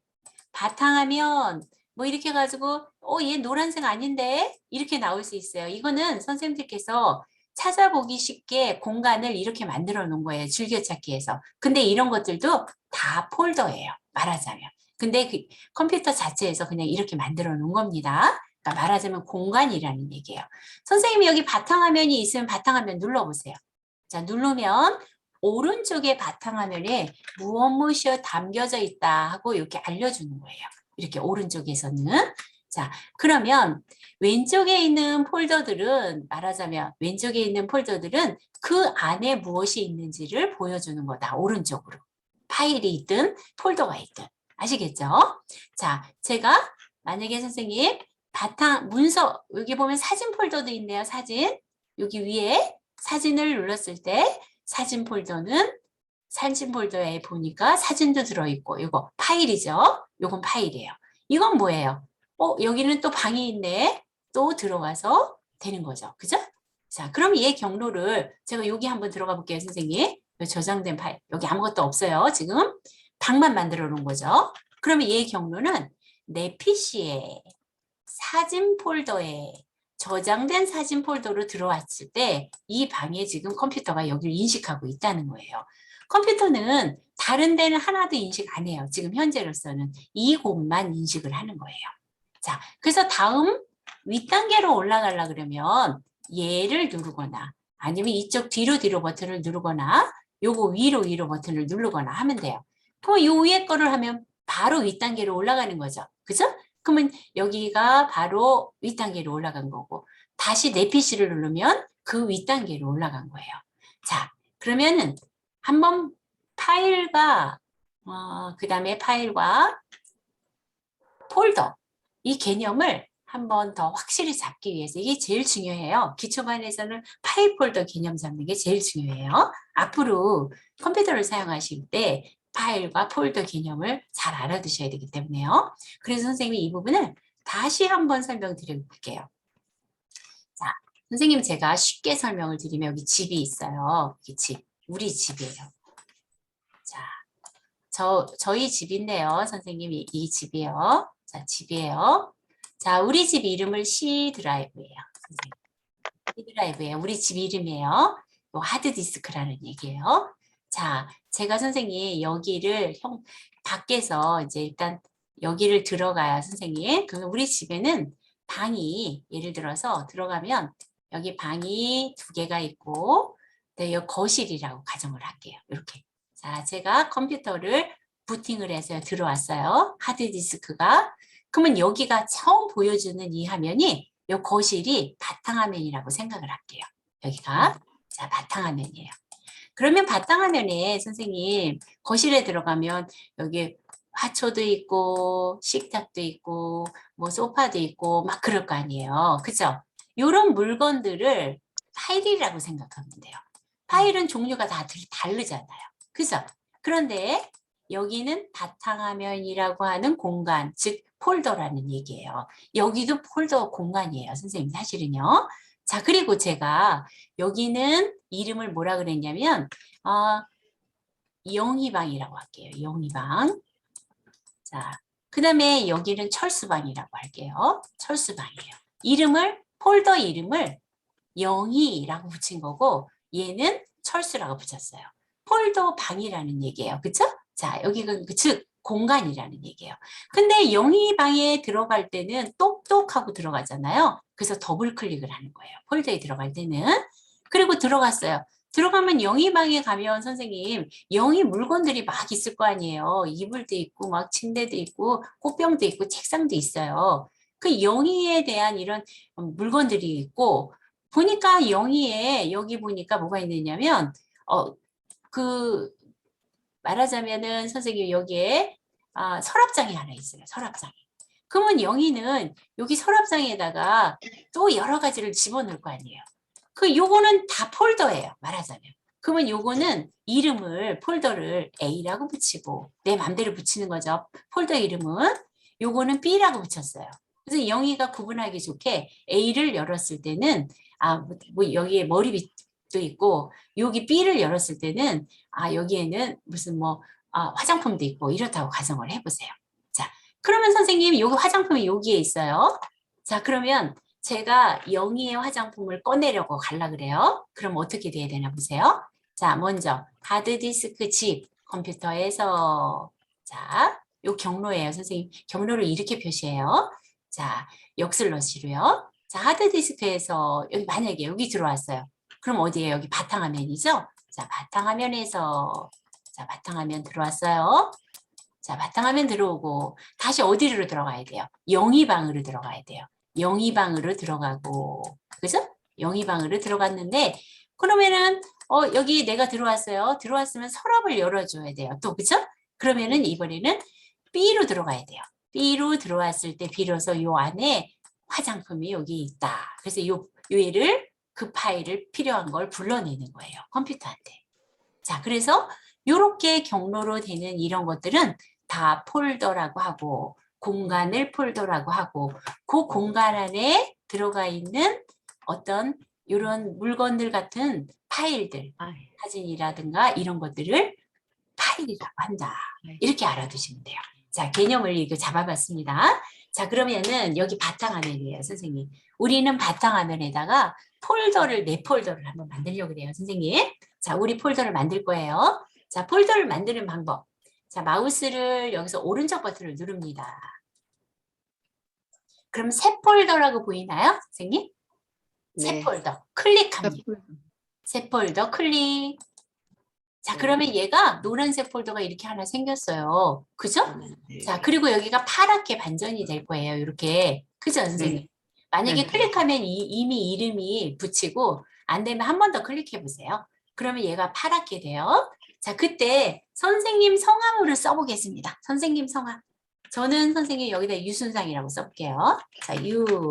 바탕화면 뭐 이렇게 해가지고 얘 노란색 아닌데? 이렇게 나올 수 있어요. 이거는 선생님들께서 찾아보기 쉽게 공간을 이렇게 만들어 놓은 거예요. 즐겨찾기에서. 근데 이런 것들도 다 폴더예요. 말하자면. 근데 그 컴퓨터 자체에서 그냥 이렇게 만들어 놓은 겁니다. 그러니까 말하자면 공간이라는 얘기예요. 선생님이 여기 바탕화면이 있으면 바탕화면 눌러보세요. 자, 누르면 오른쪽에 바탕화면에 무엇이 담겨져 있다 하고 이렇게 알려주는 거예요. 이렇게 오른쪽에서는. 자, 그러면 왼쪽에 있는 폴더들은 말하자면 왼쪽에 있는 폴더들은 그 안에 무엇이 있는지를 보여주는 거다. 오른쪽으로. 파일이 있든 폴더가 있든. 아시겠죠? 자, 제가 만약에 선생님 문서 여기 보면 사진 폴더도 있네요. 사진. 여기 위에 사진을 눌렀을 때 사진 폴더에 보니까 사진도 들어있고 이거 파일이죠. 이건 파일이에요. 이건 뭐예요? 여기는 또 방이 있네. 또 들어가서 되는 거죠. 그죠? 자, 그럼 얘 경로를 제가 여기 한번 들어가 볼게요, 선생님. 저장된 파일. 여기 아무것도 없어요. 지금 방만 만들어 놓은 거죠. 그러면 얘 경로는 내 PC에 사진 폴더에 저장된 사진 폴더로 들어왔을 때 이 방에 지금 컴퓨터가 여기를 인식하고 있다는 거예요. 컴퓨터는 다른 데는 하나도 인식 안 해요. 지금 현재로서는 이곳만 인식을 하는 거예요. 자, 그래서 다음 윗단계로 올라가려 그러면 얘를 누르거나 아니면 이쪽 뒤로 버튼을 누르거나 요거 위로 버튼을 누르거나 하면 돼요. 그럼 요 위에 거를 하면 바로 윗단계로 올라가는 거죠. 그죠? 그러면 여기가 바로 윗단계로 올라간 거고 다시 내 PC를 누르면 그 윗단계로 올라간 거예요. 자, 그러면은 한번 파일과 그 다음에 파일과 폴더 이 개념을 한 번 더 확실히 잡기 위해서 이게 제일 중요해요. 기초반에서는 파일 폴더 개념 잡는 게 제일 중요해요. 앞으로 컴퓨터를 사용하실 때 파일과 폴더 개념을 잘 알아두셔야 되기 때문에요. 그래서 선생님이 이 부분을 다시 한번 설명드려볼게요. 자, 선생님 제가 쉽게 설명을 드리면 여기 집이 있어요. 이 집, 우리 집이에요. 자, 저희 집인데요. 선생님이 이 집이에요. 자, 집이에요. 자, 우리 집 이름을 C 드라이브예요. C 드라이브예요. 우리 집 이름이에요. 하드디스크라는 얘기예요. 자, 제가 선생님 여기를 밖에서 이제 일단 여기를 들어가야 선생님. 그럼 우리 집에는 방이 예를 들어서 들어가면 여기 방이 2개가 있고 네, 여기 거실이라고 가정을 할게요. 이렇게. 자, 제가 컴퓨터를 부팅을 해서 들어왔어요. 하드디스크가. 그러면 여기가 처음 보여주는 이 화면이 이 거실이 바탕화면이라고 생각을 할게요. 여기가 자 바탕화면이에요. 그러면 바탕화면에 선생님 거실에 들어가면 여기 화초도 있고 식탁도 있고 뭐 소파도 있고 막 그럴 거 아니에요. 그죠? 이런 물건들을 파일이라고 생각하면 돼요. 파일은 종류가 다 다르잖아요. 그죠? 그런데 여기는 바탕화면이라고 하는 공간, 즉 폴더라는 얘기예요. 여기도 폴더 공간이에요. 선생님 사실은요. 자, 그리고 제가 여기는 이름을 뭐라 그랬냐면 영희방이라고 할게요. 영희방. 자, 그 다음에 여기는 철수방이라고 할게요. 철수방이에요. 폴더 이름을 영희라고 붙인 거고 얘는 철수라고 붙였어요. 폴더 방이라는 얘기예요. 그쵸? 자, 여기가 즉 공간이라는 얘기예요. 근데 영희방에 들어갈 때는 똑똑하고 들어가잖아요. 그래서 더블 클릭을 하는 거예요. 폴더에 들어갈 때는. 그리고 들어갔어요. 들어가면 영희방에 가면 선생님 영희 물건들이 막 있을 거 아니에요. 이불도 있고 막 침대도 있고 꽃병도 있고 책상도 있어요. 그 영희에 대한 이런 물건들이 있고 보니까 영희에 여기 보니까 뭐가 있느냐면 말하자면은 선생님 여기에 서랍장이 하나 있어요. 서랍장이. 그러면 영희는 여기 서랍장에다가 또 여러 가지를 집어넣을 거 아니에요. 요거는 다 폴더예요. 말하자면. 그러면 요거는 폴더를 A라고 붙이고 내 맘대로 붙이는 거죠. 폴더 이름은 요거는 B라고 붙였어요. 그래서 영희가 구분하기 좋게 A를 열었을 때는 여기에 머리빗도 있고 여기 B를 열었을 때는 여기에는 무슨 화장품도 있고 이렇다고 가정을 해보세요. 자, 그러면 선생님 여기 화장품이 여기에 있어요. 자, 그러면 제가 영희의 화장품을 꺼내려고 갈라 그래요. 그럼 어떻게 돼야 되나 보세요. 자, 먼저 하드디스크 집 컴퓨터에서 자, 요 경로예요. 선생님 경로를 이렇게 표시해요. 자, 역슬러시로요. 자, 하드디스크에서 만약에 여기 들어왔어요. 그럼 어디에요? 여기 바탕화면이죠? 자, 바탕화면에서 자, 바탕화면 들어왔어요. 자, 바탕화면 들어오고 다시 어디로 들어가야 돼요? 영의방으로 들어가야 돼요. 영의방으로 들어가고 그죠? 영의방으로 들어갔는데 그러면은 여기 내가 들어왔어요. 들어왔으면 서랍을 열어줘야 돼요. 또 그죠? 그러면은 이번에는 B로 들어가야 돼요. B로 들어왔을 때 비로소 요 안에 화장품이 여기 있다. 그래서 요 얘를 그 파일을 필요한 걸 불러내는 거예요. 컴퓨터한테. 자, 그래서 요렇게 경로로 되는 이런 것들은 다 폴더라고 하고 공간을 폴더라고 하고 그 공간 안에 들어가 있는 어떤 이런 물건들 같은 파일들, 사진이라든가 이런 것들을 파일이라고 한다. 이렇게 알아두시면 돼요. 자, 개념을 이렇게 잡아봤습니다. 자, 그러면은 여기 바탕화면이에요, 선생님. 우리는 바탕화면에다가 폴더를, 네 폴더를 한번 만들려고 그래요, 선생님. 자, 우리 폴더를 만들 거예요. 자, 폴더를 만드는 방법. 자, 마우스를 여기서 오른쪽 버튼을 누릅니다. 그럼 새 폴더라고 보이나요, 선생님? 새 네. 폴더 클릭합니다. 새 폴더 클릭. 자, 그러면 얘가 노란색 폴더가 이렇게 하나 생겼어요. 그죠? 자, 그리고 여기가 파랗게 반전이 될 거예요. 이렇게. 그죠, 선생님? 만약에 네. 클릭하면 이미 이름이 붙이고 안 되면 한 번 더 클릭해 보세요. 그러면 얘가 파랗게 돼요. 자, 그때 선생님 성함으로 써보겠습니다. 선생님 성함. 저는 선생님 여기다 유순상이라고 써볼게요. 자, 유순상.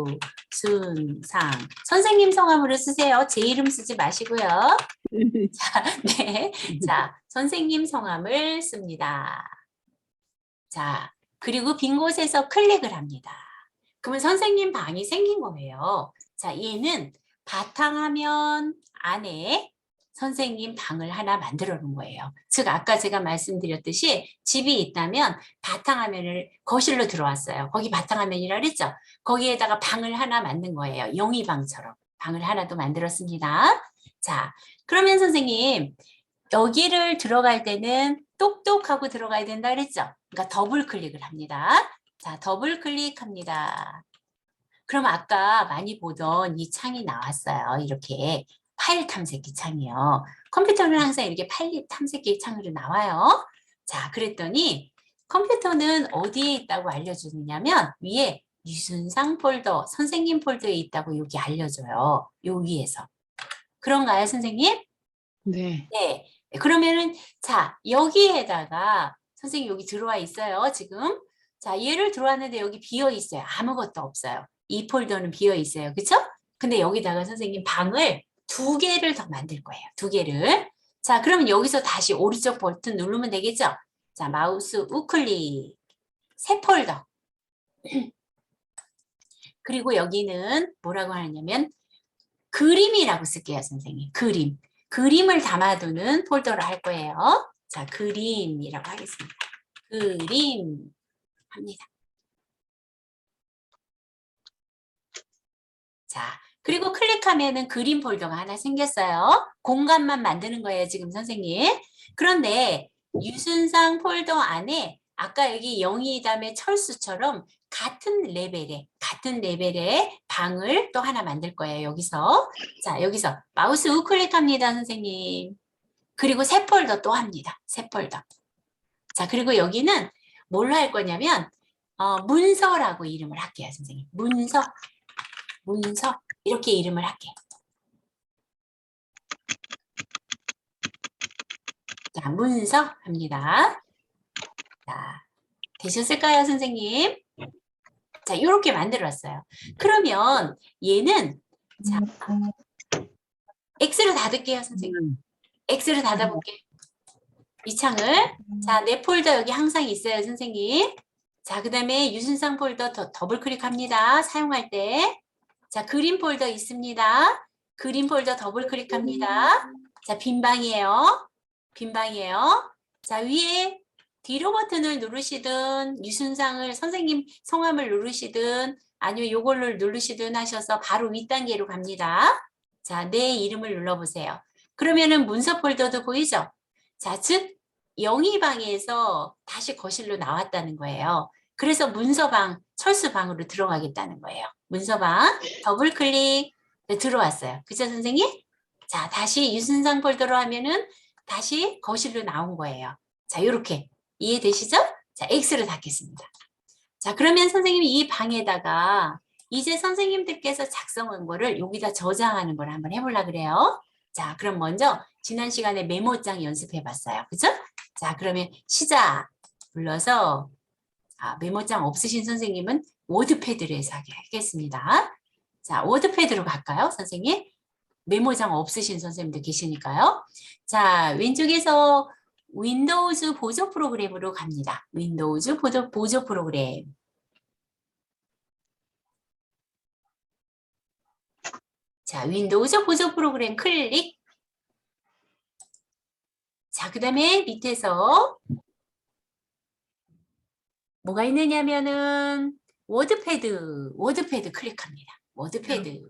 선생님 성함으로 쓰세요. 제 이름 쓰지 마시고요. 자, 네. 자, 선생님 성함을 씁니다. 자, 그리고 빈 곳에서 클릭을 합니다. 그러면 선생님 방이 생긴 거예요. 자, 얘는 바탕화면 안에 선생님 방을 하나 만들어 놓은 거예요. 즉 아까 제가 말씀드렸듯이 집이 있다면 바탕화면을 거실로 들어왔어요. 거기 바탕화면이라 그랬죠. 거기에다가 방을 하나 만든 거예요. 영희방처럼 방을 하나 또 만들었습니다. 자, 그러면 선생님 여기를 들어갈 때는 똑똑하고 들어가야 된다 그랬죠. 그러니까 더블 클릭을 합니다. 자, 더블 클릭합니다. 그럼 아까 많이 보던 이 창이 나왔어요. 이렇게 파일 탐색기 창이요. 컴퓨터는 항상 이렇게 파일 탐색기 창으로 나와요. 자, 그랬더니 컴퓨터는 어디에 있다고 알려주느냐면 위에 유순상 폴더, 선생님 폴더에 있다고 여기 알려줘요. 요 위에서. 그런가요, 선생님? 네. 네. 그러면은 자, 여기에다가 선생님 여기 들어와 있어요, 지금. 자, 얘를 들어왔는데 여기 비어 있어요. 아무것도 없어요. 이 폴더는 비어 있어요. 그쵸? 근데 여기다가 선생님 방을 2개를 더 만들 거예요. 2개를. 자, 그러면 여기서 다시 오른쪽 버튼 누르면 되겠죠? 자, 마우스 우클릭. 새 폴더. 그리고 여기는 뭐라고 하냐면 그림이라고 쓸게요, 선생님. 그림. 그림을 담아두는 폴더를 할 거예요. 자, 그림이라고 하겠습니다. 그림 합니다. 자, 그리고 클릭하면은 그림 폴더가 하나 생겼어요. 공간만 만드는 거예요, 지금 선생님. 그런데 유순상 폴더 안에 아까 여기 영희담의 철수처럼 같은 레벨의 방을 또 하나 만들 거예요, 여기서. 자, 여기서 마우스 우클릭합니다, 선생님. 그리고 새 폴더 또 합니다. 새 폴더. 자, 그리고 여기는 뭘로 할 거냐면 문서라고 이름을 할게요, 선생님. 문서 이렇게 이름을 할게요. 자, 문서 합니다. 자, 되셨을까요, 선생님? 자, 이렇게 만들었어요. 그러면 얘는 자, X로 닫을게요, 선생님. X로 닫아볼게요. 이 창을. 자, 내 폴더 여기 항상 있어요, 선생님. 자, 그 다음에 유순상 폴더 더블 클릭합니다. 사용할 때. 자, 그림 폴더 있습니다. 그림 폴더 더블 클릭합니다. 자, 빈 방이에요. 빈 방이에요. 자, 위에 뒤로 버튼을 누르시든 유순상을 선생님 성함을 누르시든 아니면 요걸로 누르시든 하셔서 바로 윗단계로 갑니다. 자, 내 이름을 눌러보세요. 그러면은 문서 폴더도 보이죠? 자, 즉 영희방에서 다시 거실로 나왔다는 거예요. 그래서 문서방, 철수방으로 들어가겠다는 거예요. 문서방 더블 클릭. 네, 들어왔어요. 그죠, 선생님? 자, 다시 유순상 폴더로 하면은 다시 거실로 나온 거예요. 자, 이렇게 이해되시죠? 자, X를 닫겠습니다. 자, 그러면 선생님이 이 방에다가 이제 선생님들께서 작성한 거를 여기다 저장하는 걸 한번 해보려고 그래요. 자, 그럼 먼저 지난 시간에 메모장 연습해 봤어요. 그죠? 자, 그러면 시작 불러서 메모장 없으신 선생님은 워드패드로 해서 하겠습니다. 자, 워드패드로 갈까요, 선생님? 메모장 없으신 선생님들 계시니까요. 자, 왼쪽에서 윈도우즈 보조 프로그램으로 갑니다. 윈도우즈 보조 프로그램. 자, 윈도우즈 보조 프로그램 클릭. 자, 그 다음에 밑에서 뭐가 있느냐면은 워드패드 클릭합니다. 워드패드.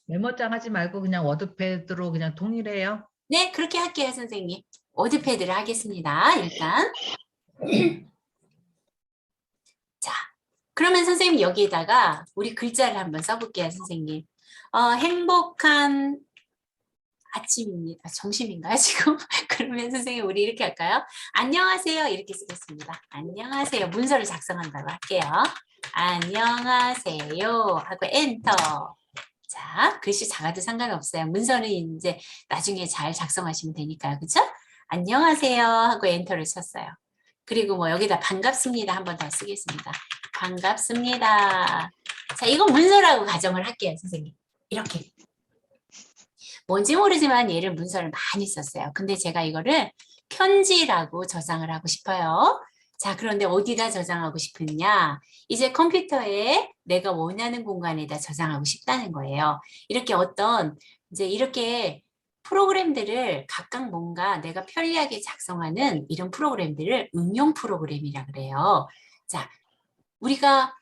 메모장 하지 말고 그냥 워드패드로 그냥 동일해요. 네, 그렇게 할게요, 선생님. 워드패드를 하겠습니다, 일단. 자, 그러면 선생님 여기에다가 우리 글자를 한번 써볼게요, 선생님. 행복한 아침입니다. 점심인가요, 지금? 그러면 선생님 우리 이렇게 할까요? 안녕하세요, 이렇게 쓰겠습니다. 안녕하세요. 문서를 작성한다고 할게요. 안녕하세요 하고 엔터. 자, 글씨 작아도 상관없어요. 문서는 이제 나중에 잘 작성하시면 되니까요. 그렇죠? 안녕하세요 하고 엔터를 쳤어요. 그리고 뭐 여기다 반갑습니다 한 번 더 쓰겠습니다. 반갑습니다. 자, 이건 문서라고 가정을 할게요, 선생님. 이렇게. 뭔지 모르지만 얘를 문서를 많이 썼어요. 근데 제가 이거를 편지라고 저장을 하고 싶어요. 자, 그런데 어디다 저장하고 싶으냐? 이제 컴퓨터에 내가 원하는 공간에다 저장하고 싶다는 거예요. 이렇게 이제 이렇게 프로그램들을 각각 뭔가 내가 편리하게 작성하는 이런 프로그램들을 응용 프로그램이라 그래요. 자, 우리가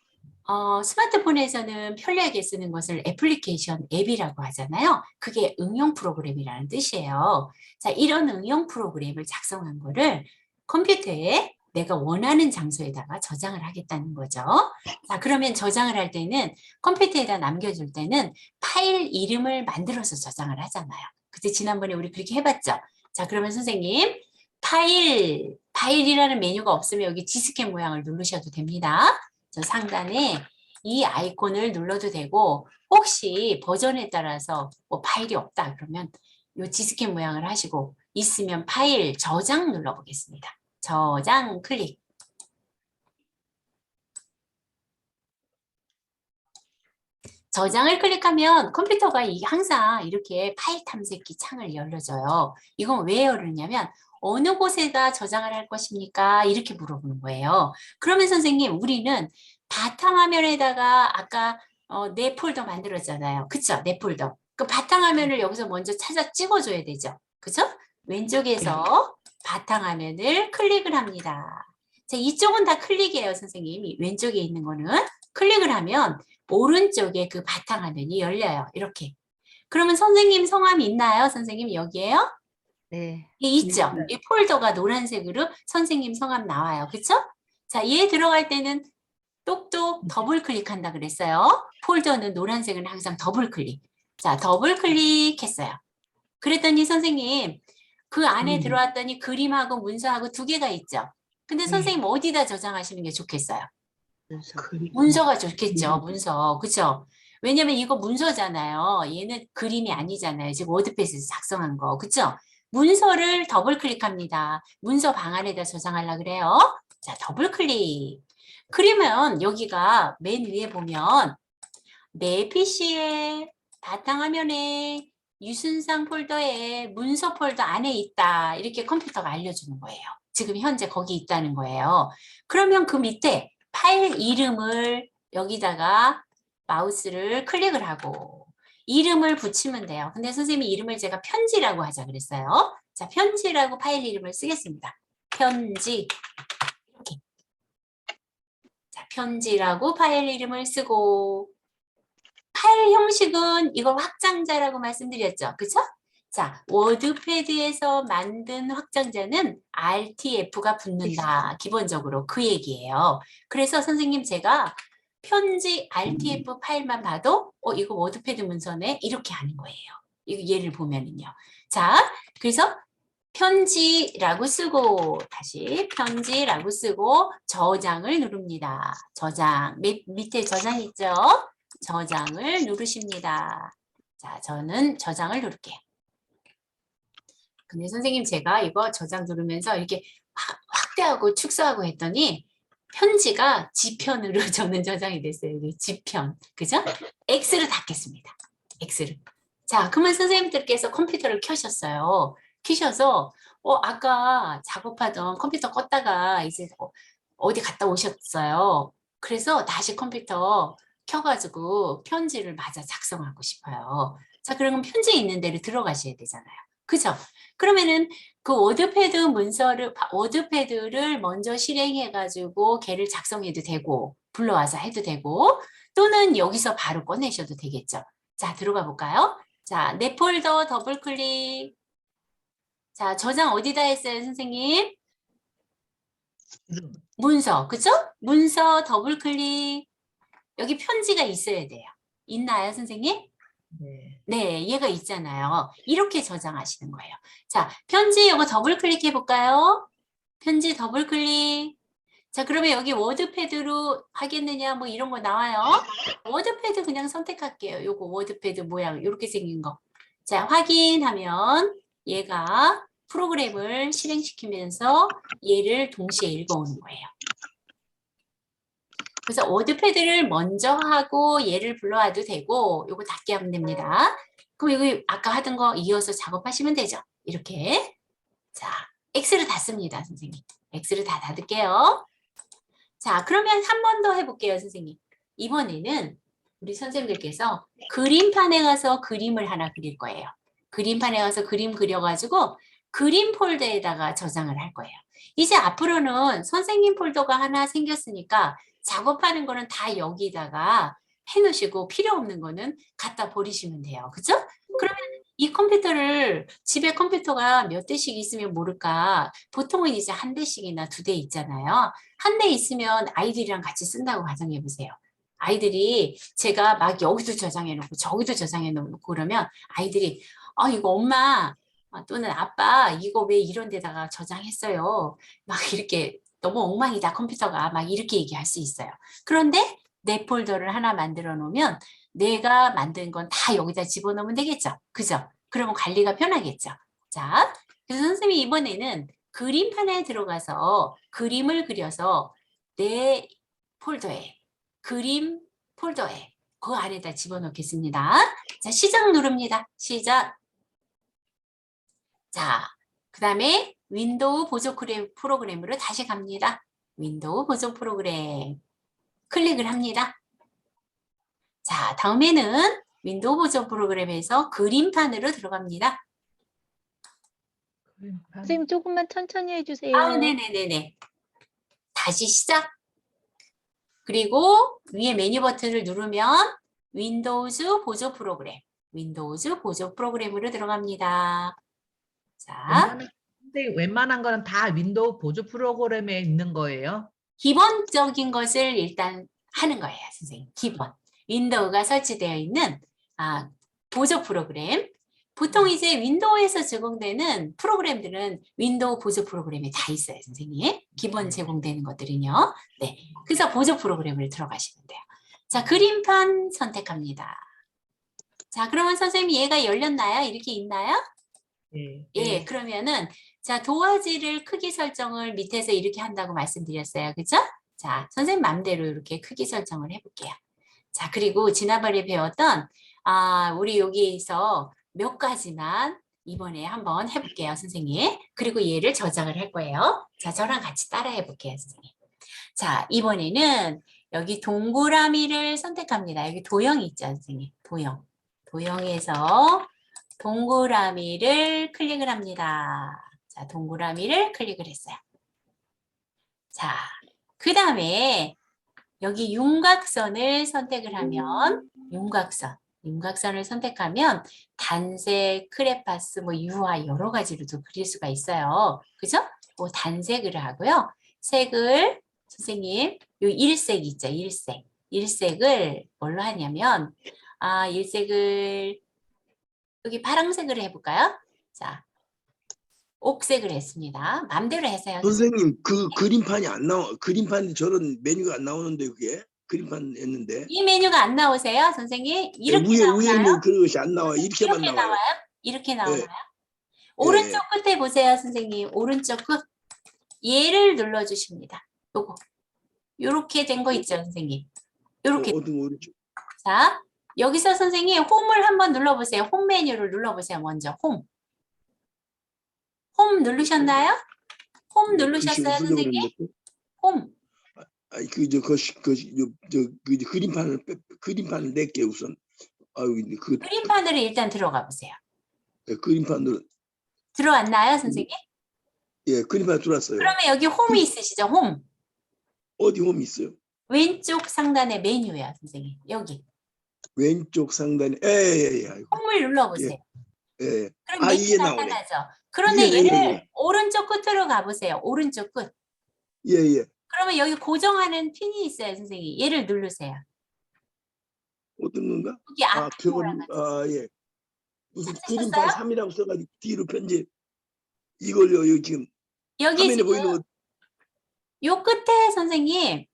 스마트폰에서는 편리하게 쓰는 것을 애플리케이션 앱이라고 하잖아요. 그게 응용 프로그램이라는 뜻이에요. 자, 이런 응용 프로그램을 작성한 거를 컴퓨터에 내가 원하는 장소에다가 저장을 하겠다는 거죠. 자, 그러면 저장을 할 때는 컴퓨터에다 남겨줄 때는 파일 이름을 만들어서 저장을 하잖아요. 그때 지난번에 우리 그렇게 해봤죠. 자, 그러면 선생님 파일이라는 메뉴가 없으면 여기 디스켓 모양을 누르셔도 됩니다. 저 상단에 이 아이콘을 눌러도 되고 혹시 버전에 따라서 뭐 파일이 없다 그러면 이 디스켓 모양을 하시고 있으면 파일 저장 눌러보겠습니다. 저장 클릭. 저장을 클릭하면 컴퓨터가 항상 이렇게 파일 탐색기 창을 열려줘요. 이건 왜 열리냐면 어느 곳에다 저장을 할 것입니까? 이렇게 물어보는 거예요. 그러면 선생님 우리는 바탕화면에다가 아까 내 폴더 만들었잖아요. 그쵸? 내 폴더. 그 바탕화면을 여기서 먼저 찾아 찍어줘야 되죠. 그죠? 왼쪽에서 바탕화면을 클릭을 합니다. 자, 이쪽은 다 클릭이에요, 선생님. 왼쪽에 있는 거는 클릭을 하면 오른쪽에 그 바탕화면이 열려요. 이렇게. 그러면 선생님 성함이 있나요? 선생님 여기에요? 네. 예, 있죠. 이 폴더가 노란색으로 선생님 성함 나와요. 그쵸? 자, 얘 들어갈 때는 똑똑 더블 클릭한다 그랬어요. 폴더는 노란색은 항상 더블 클릭. 자, 더블 클릭했어요. 그랬더니 선생님 그 안에 들어왔더니 그림하고 문서하고 두 개가 있죠. 근데 선생님 어디다 저장하시는 게 좋겠어요? 문서가 좋겠죠. 문서. 그쵸? 왜냐면 이거 문서잖아요. 얘는 그림이 아니잖아요. 지금 워드패드에서 작성한 거. 그쵸? 문서를 더블 클릭합니다. 문서 방 안에다 저장하려고 그래요. 자, 더블 클릭. 그러면 여기가 맨 위에 보면 내 PC에 바탕화면에 유순상 폴더에 문서 폴더 안에 있다. 이렇게 컴퓨터가 알려주는 거예요. 지금 현재 거기 있다는 거예요. 그러면 그 밑에 파일 이름을 여기다가 마우스를 클릭을 하고 이름을 붙이면 돼요. 근데 선생님이 이름을 제가 편지라고 하자 그랬어요. 자, 편지라고 파일 이름을 쓰겠습니다. 편지. 이렇게. 자, 편지라고 파일 이름을 쓰고 파일 형식은 이걸 확장자라고 말씀드렸죠. 그쵸? 자, 워드패드에서 만든 확장자는 RTF가 붙는다. 기본적으로 그 얘기예요. 그래서 선생님 제가 편지 RTF 파일만 봐도 이거 워드패드 문서네? 이렇게 하는 거예요. 이 예를 보면은요. 자, 그래서 편지라고 쓰고 다시 편지라고 쓰고 저장을 누릅니다. 저장 밑에 저장 있죠? 저장을 누르십니다. 자, 저는 저장을 누를게요. 근데 선생님 제가 이거 저장 누르면서 이렇게 확대하고 축소하고 했더니 편지가 지편으로 저는 저장이 됐어요. 이게 지편. 그죠? X를 닫겠습니다. X를. 자, 그러면 선생님들께서 컴퓨터를 켜셨어요. 켜셔서 아까 작업하던 컴퓨터 껐다가 이제 어디 갔다 오셨어요. 그래서 다시 컴퓨터 켜가지고 편지를 마저 작성하고 싶어요. 자, 그러면 편지 있는 데를 들어가셔야 되잖아요. 그죠? 그러면은 그 워드패드를 먼저 실행해가지고 걔를 작성해도 되고, 불러와서 해도 되고, 또는 여기서 바로 꺼내셔도 되겠죠. 자, 들어가 볼까요? 자, 내 폴더 더블 클릭. 자, 저장 어디다 했어요, 선생님? 문서, 그죠? 문서 더블 클릭. 여기 편지가 있어야 돼요. 있나요, 선생님? 네. 네, 얘가 있잖아요. 이렇게 저장하시는 거예요. 자, 편지 이거 더블 클릭해 볼까요? 편지 더블 클릭. 자, 그러면 여기 워드패드로 하겠느냐 뭐 이런 거 나와요. 워드패드 그냥 선택할게요. 요거 워드패드 모양 이렇게 생긴 거. 자, 확인하면 얘가 프로그램을 실행시키면서 얘를 동시에 읽어오는 거예요. 그래서 워드패드를 먼저 하고 얘를 불러와도 되고 요거 닫게 하면 됩니다. 그럼 이거 아까 하던 거 이어서 작업하시면 되죠. 이렇게. 자, X를 닫습니다, 선생님. X를 다 닫을게요. 자, 그러면 한 번 더 해볼게요, 선생님. 이번에는 우리 선생님들께서 그림판에 가서 그림을 하나 그릴 거예요. 그림판에 가서 그림 그려가지고 그림 폴더에다가 저장을 할 거예요. 이제 앞으로는 선생님 폴더가 하나 생겼으니까 작업하는 거는 다 여기다가 해놓으시고 필요 없는 거는 갖다 버리시면 돼요. 그죠? 그러면 이 컴퓨터를 집에 컴퓨터가 몇 대씩 있으면 모를까? 보통은 이제 한 대씩이나 두 대 있잖아요. 한 대 있으면 아이들이랑 같이 쓴다고 가정해 보세요. 아이들이 제가 막 여기도 저장해 놓고 저기도 저장해 놓고 그러면 아이들이 이거 엄마 또는 아빠 이거 왜 이런 데다가 저장했어요. 막 이렇게 너무 엉망이다 컴퓨터가 막 이렇게 얘기할 수 있어요. 그런데 내 폴더를 하나 만들어 놓으면 내가 만든 건 다 여기다 집어넣으면 되겠죠. 그죠? 그러면 관리가 편하겠죠. 자, 그래서 선생님이 이번에는 그림판에 들어가서 그림을 그려서 내 폴더에 그림 폴더에 그 안에다 집어넣겠습니다. 자, 시작 누릅니다. 시작. 자, 그 다음에 윈도우 보조 프로그램으로 다시 갑니다. 윈도우 보조 프로그램 클릭을 합니다. 자, 다음에는 윈도우 보조 프로그램에서 그림판으로 들어갑니다. 선생님 조금만 천천히 해주세요. 네네네네. 다시 시작. 그리고 위에 메뉴 버튼을 누르면 윈도우즈 보조 프로그램, 윈도우즈 보조 프로그램으로 들어갑니다. 자, 웬만한 거는 다 윈도우 보조 프로그램에 있는 거예요? 기본적인 것을 일단 하는 거예요, 선생님. 기본. 윈도우가 설치되어 있는 보조 프로그램. 보통 이제 윈도우에서 제공되는 프로그램들은 윈도우 보조 프로그램에 다 있어요, 선생님. 기본 제공되는 것들은요. 네. 그래서 보조 프로그램을 들어가시면 돼요. 자, 그림판 선택합니다. 자, 그러면 선생님 얘가 열렸나요? 이렇게 있나요? 네. 예, 그러면은 자, 도화지를 크기 설정을 밑에서 이렇게 한다고 말씀드렸어요. 그죠? 자, 선생님 마음대로 이렇게 크기 설정을 해볼게요. 자, 그리고 지난번에 배웠던 우리 여기에서 몇 가지만 이번에 한번 해볼게요, 선생님. 그리고 얘를 저장을 할 거예요. 자, 저랑 같이 따라 해볼게요, 선생님. 자, 이번에는 여기 동그라미를 선택합니다. 여기 도형이 있죠, 선생님. 도형. 도형에서 동그라미를 클릭을 합니다. 자, 동그라미를 클릭을 했어요. 자, 그 다음에 여기 윤곽선을 선택을 하면 윤곽선을 선택하면 단색, 크레파스, 유화 여러 가지로도 그릴 수가 있어요. 그죠? 뭐 단색을 하고요. 색을 선생님 요 일색 있죠, 일색. 일색을 뭘로 하냐면 일색을 여기 파란색으로 해볼까요? 자, 옥색을 했습니다. 맘대로 하세요. 선생님 그 그림판이 안 나와. 그림판에 저런 메뉴가 안 나오는데 그게 그림판 했는데 이 메뉴가 안 나오세요, 선생님? 이렇게 위에 나오나요? 뭐 그런 것이 안 나와. 이렇게만 이렇게 나와요. 나와요? 이렇게 나오나요? 예. 오른쪽 끝에 보세요, 선생님. 오른쪽 끝. 얘를 눌러주십니다. 요거. 요렇게 된 거 있죠, 선생님? 요렇게. 어떤 오른쪽. 자, 여기서 선생님 홈을 한번 눌러보세요. 홈 메뉴를 눌러보세요, 먼저. 홈. 홈 누르셨나요? 홈 누르셨어요, 선생님? 홈. 아니 그림판을 낼게 우선. 아유 그 그림판으로 일단 들어가 보세요. 그림판으로 들어왔나요, 선생님? 예 그림판 들어왔어요. 그러면 여기 홈이 있으시죠? 홈. 어디 홈 있어요? 왼쪽 상단에 메뉴예요, 선생님. 여기. 왼쪽 상단에 예예예. 홈을 눌러보세요. 예. 그럼 아, 이게 메뉴가 나오네. 나타나죠. 그런데 이게, 얘를 예. 오른쪽 끝으로 가보세요. 오른쪽 끝. 예예. 그러면 여기 고정하는 핀이 있어요, 선생님. 얘를 누르세요. 어떤 건가? 여기 아 앞에 그거 뭐라 하지? 예. 무슨 찾으셨어요? 그림판 3이라고 써가지고 뒤로 편집 이걸요 여기 지금 여기 화면에 지금 보이는 거 요 끝에 선생님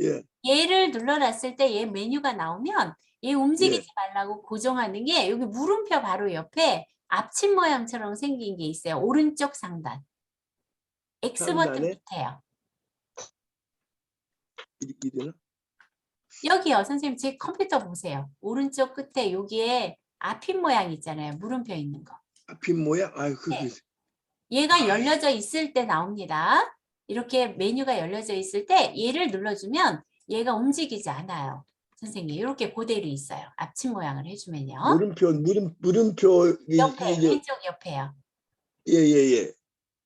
예. 얘를 눌러놨을 때 얘 메뉴가 나오면 얘 움직이지 말라고 고정하는 게 여기 물음표 바로 옆에 앞침 모양처럼 생긴 게 있어요. 오른쪽 상단. X 버튼 상단에? 밑에요. 이렇게 되나? 여기요. 선생님 제 컴퓨터 보세요. 오른쪽 끝에 여기에 앞핀 모양 있잖아요. 물음표 있는 거. 앞핀 모양? 아유 그 네. 얘가 열려져 있을 때 나옵니다. 이렇게 메뉴가 열려져 있을 때 얘를 눌러주면 얘가 움직이지 않아요. 선생님 이렇게 그대로 있어요. 앞침 모양을 해주면요. 물음표 옆에 왼쪽 옆에요. 예예예.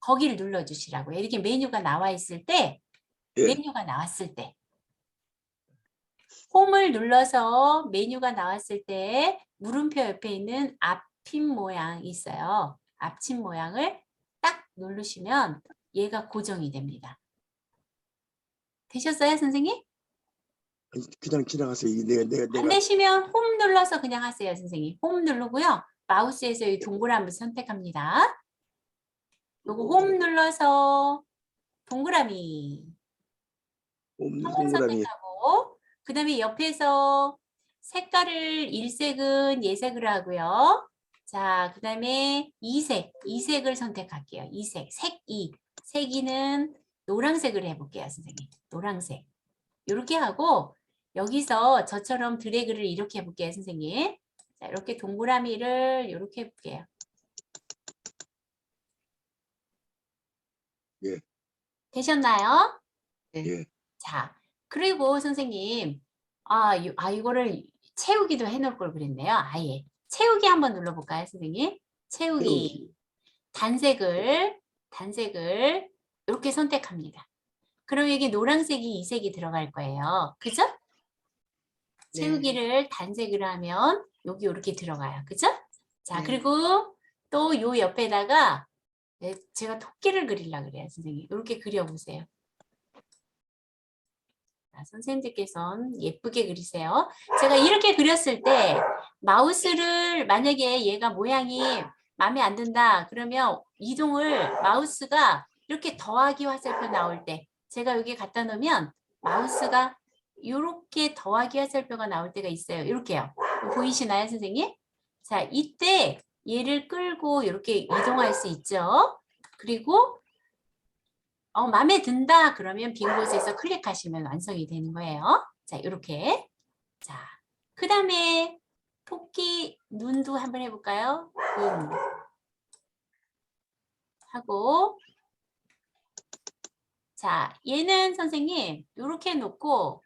거기를 눌러주시라고요. 이렇게 메뉴가 나와 있을 때 예. 메뉴가 나왔을 때 홈을 눌러서 메뉴가 나왔을 때 물음표 옆에 있는 앞핀 모양이 있어요. 앞침 모양을 딱 누르시면 얘가 고정이 됩니다. 되셨어요, 선생님? 아니, 그냥 지나가세요. 이게 안 내가 되시면 홈 눌러서 그냥 하세요, 선생님. 홈 누르고요. 마우스에서 이 동그라미 선택합니다. 요거 홈 눌러서 동그라미 없는 한번 동그라미. 선택하고 그 다음에 옆에서 색깔을 일색은 예색으로 하고요. 자, 그 다음에 이색을 선택할게요. 이색, 색이는 노란색으로 해볼게요, 선생님. 노란색. 이렇게 하고 여기서 저처럼 드래그를 이렇게 해볼게요, 선생님. 자, 이렇게 동그라미를 이렇게 해볼게요. 예. 되셨나요? 예. 자, 그리고 선생님, 이거를 채우기도 해놓을 걸 그랬네요. 아예. 채우기 한번 눌러볼까요, 선생님? 채우기. 단색을 이렇게 선택합니다. 그럼 여기 노란색이 이색이 들어갈 거예요. 그죠? 네. 채우기를 단색으로 하면 여기 이렇게 들어가요. 그죠? 자, 네. 그리고 또 요 옆에다가 제가 토끼를 그리려고 그래요, 선생님. 이렇게 그려보세요. 자, 선생님들께서는 예쁘게 그리세요. 제가 이렇게 그렸을 때 마우스를 만약에 얘가 모양이 마음에 안 든다 그러면 이동을 마우스가 이렇게 더하기 화살표 나올 때 제가 여기 갖다 놓으면 마우스가 이렇게 더하기 화살표가 나올 때가 있어요. 이렇게요. 보이시나요, 선생님? 자, 이때 얘를 끌고 이렇게 이동할 수 있죠. 그리고 마음에 든다 그러면 빈 곳에서 클릭하시면 완성이 되는 거예요. 자, 이렇게. 자, 그 다음에 토끼 눈도 한번 해볼까요? 눈. 하고 자, 얘는 선생님 이렇게 놓고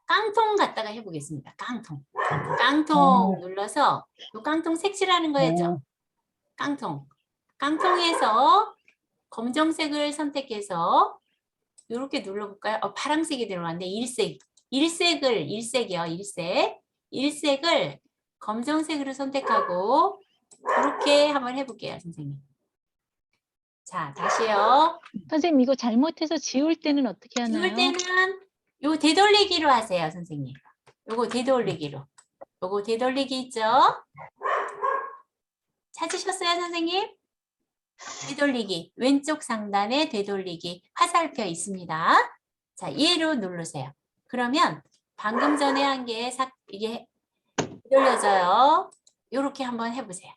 깡통 갖다가 해보겠습니다. 깡통 눌러서 이 깡통 색칠하는 거였죠. 깡통에서 검정색을 선택해서 이렇게 눌러볼까요? 파란색이 들어갔는데 일색을 검정색으로 선택하고 이렇게 한번 해볼게요, 선생님. 자, 다시요. 선생님 이거 잘못해서 지울 때는 어떻게 지울 하나요? 때는 요 되돌리기로 하세요, 선생님. 요거 되돌리기로. 요거 되돌리기 있죠? 찾으셨어요, 선생님? 되돌리기. 왼쪽 상단에 되돌리기. 화살표 있습니다. 자, 얘로 누르세요. 그러면 방금 전에 한 게 이게 되돌려져요. 이렇게 한번 해보세요.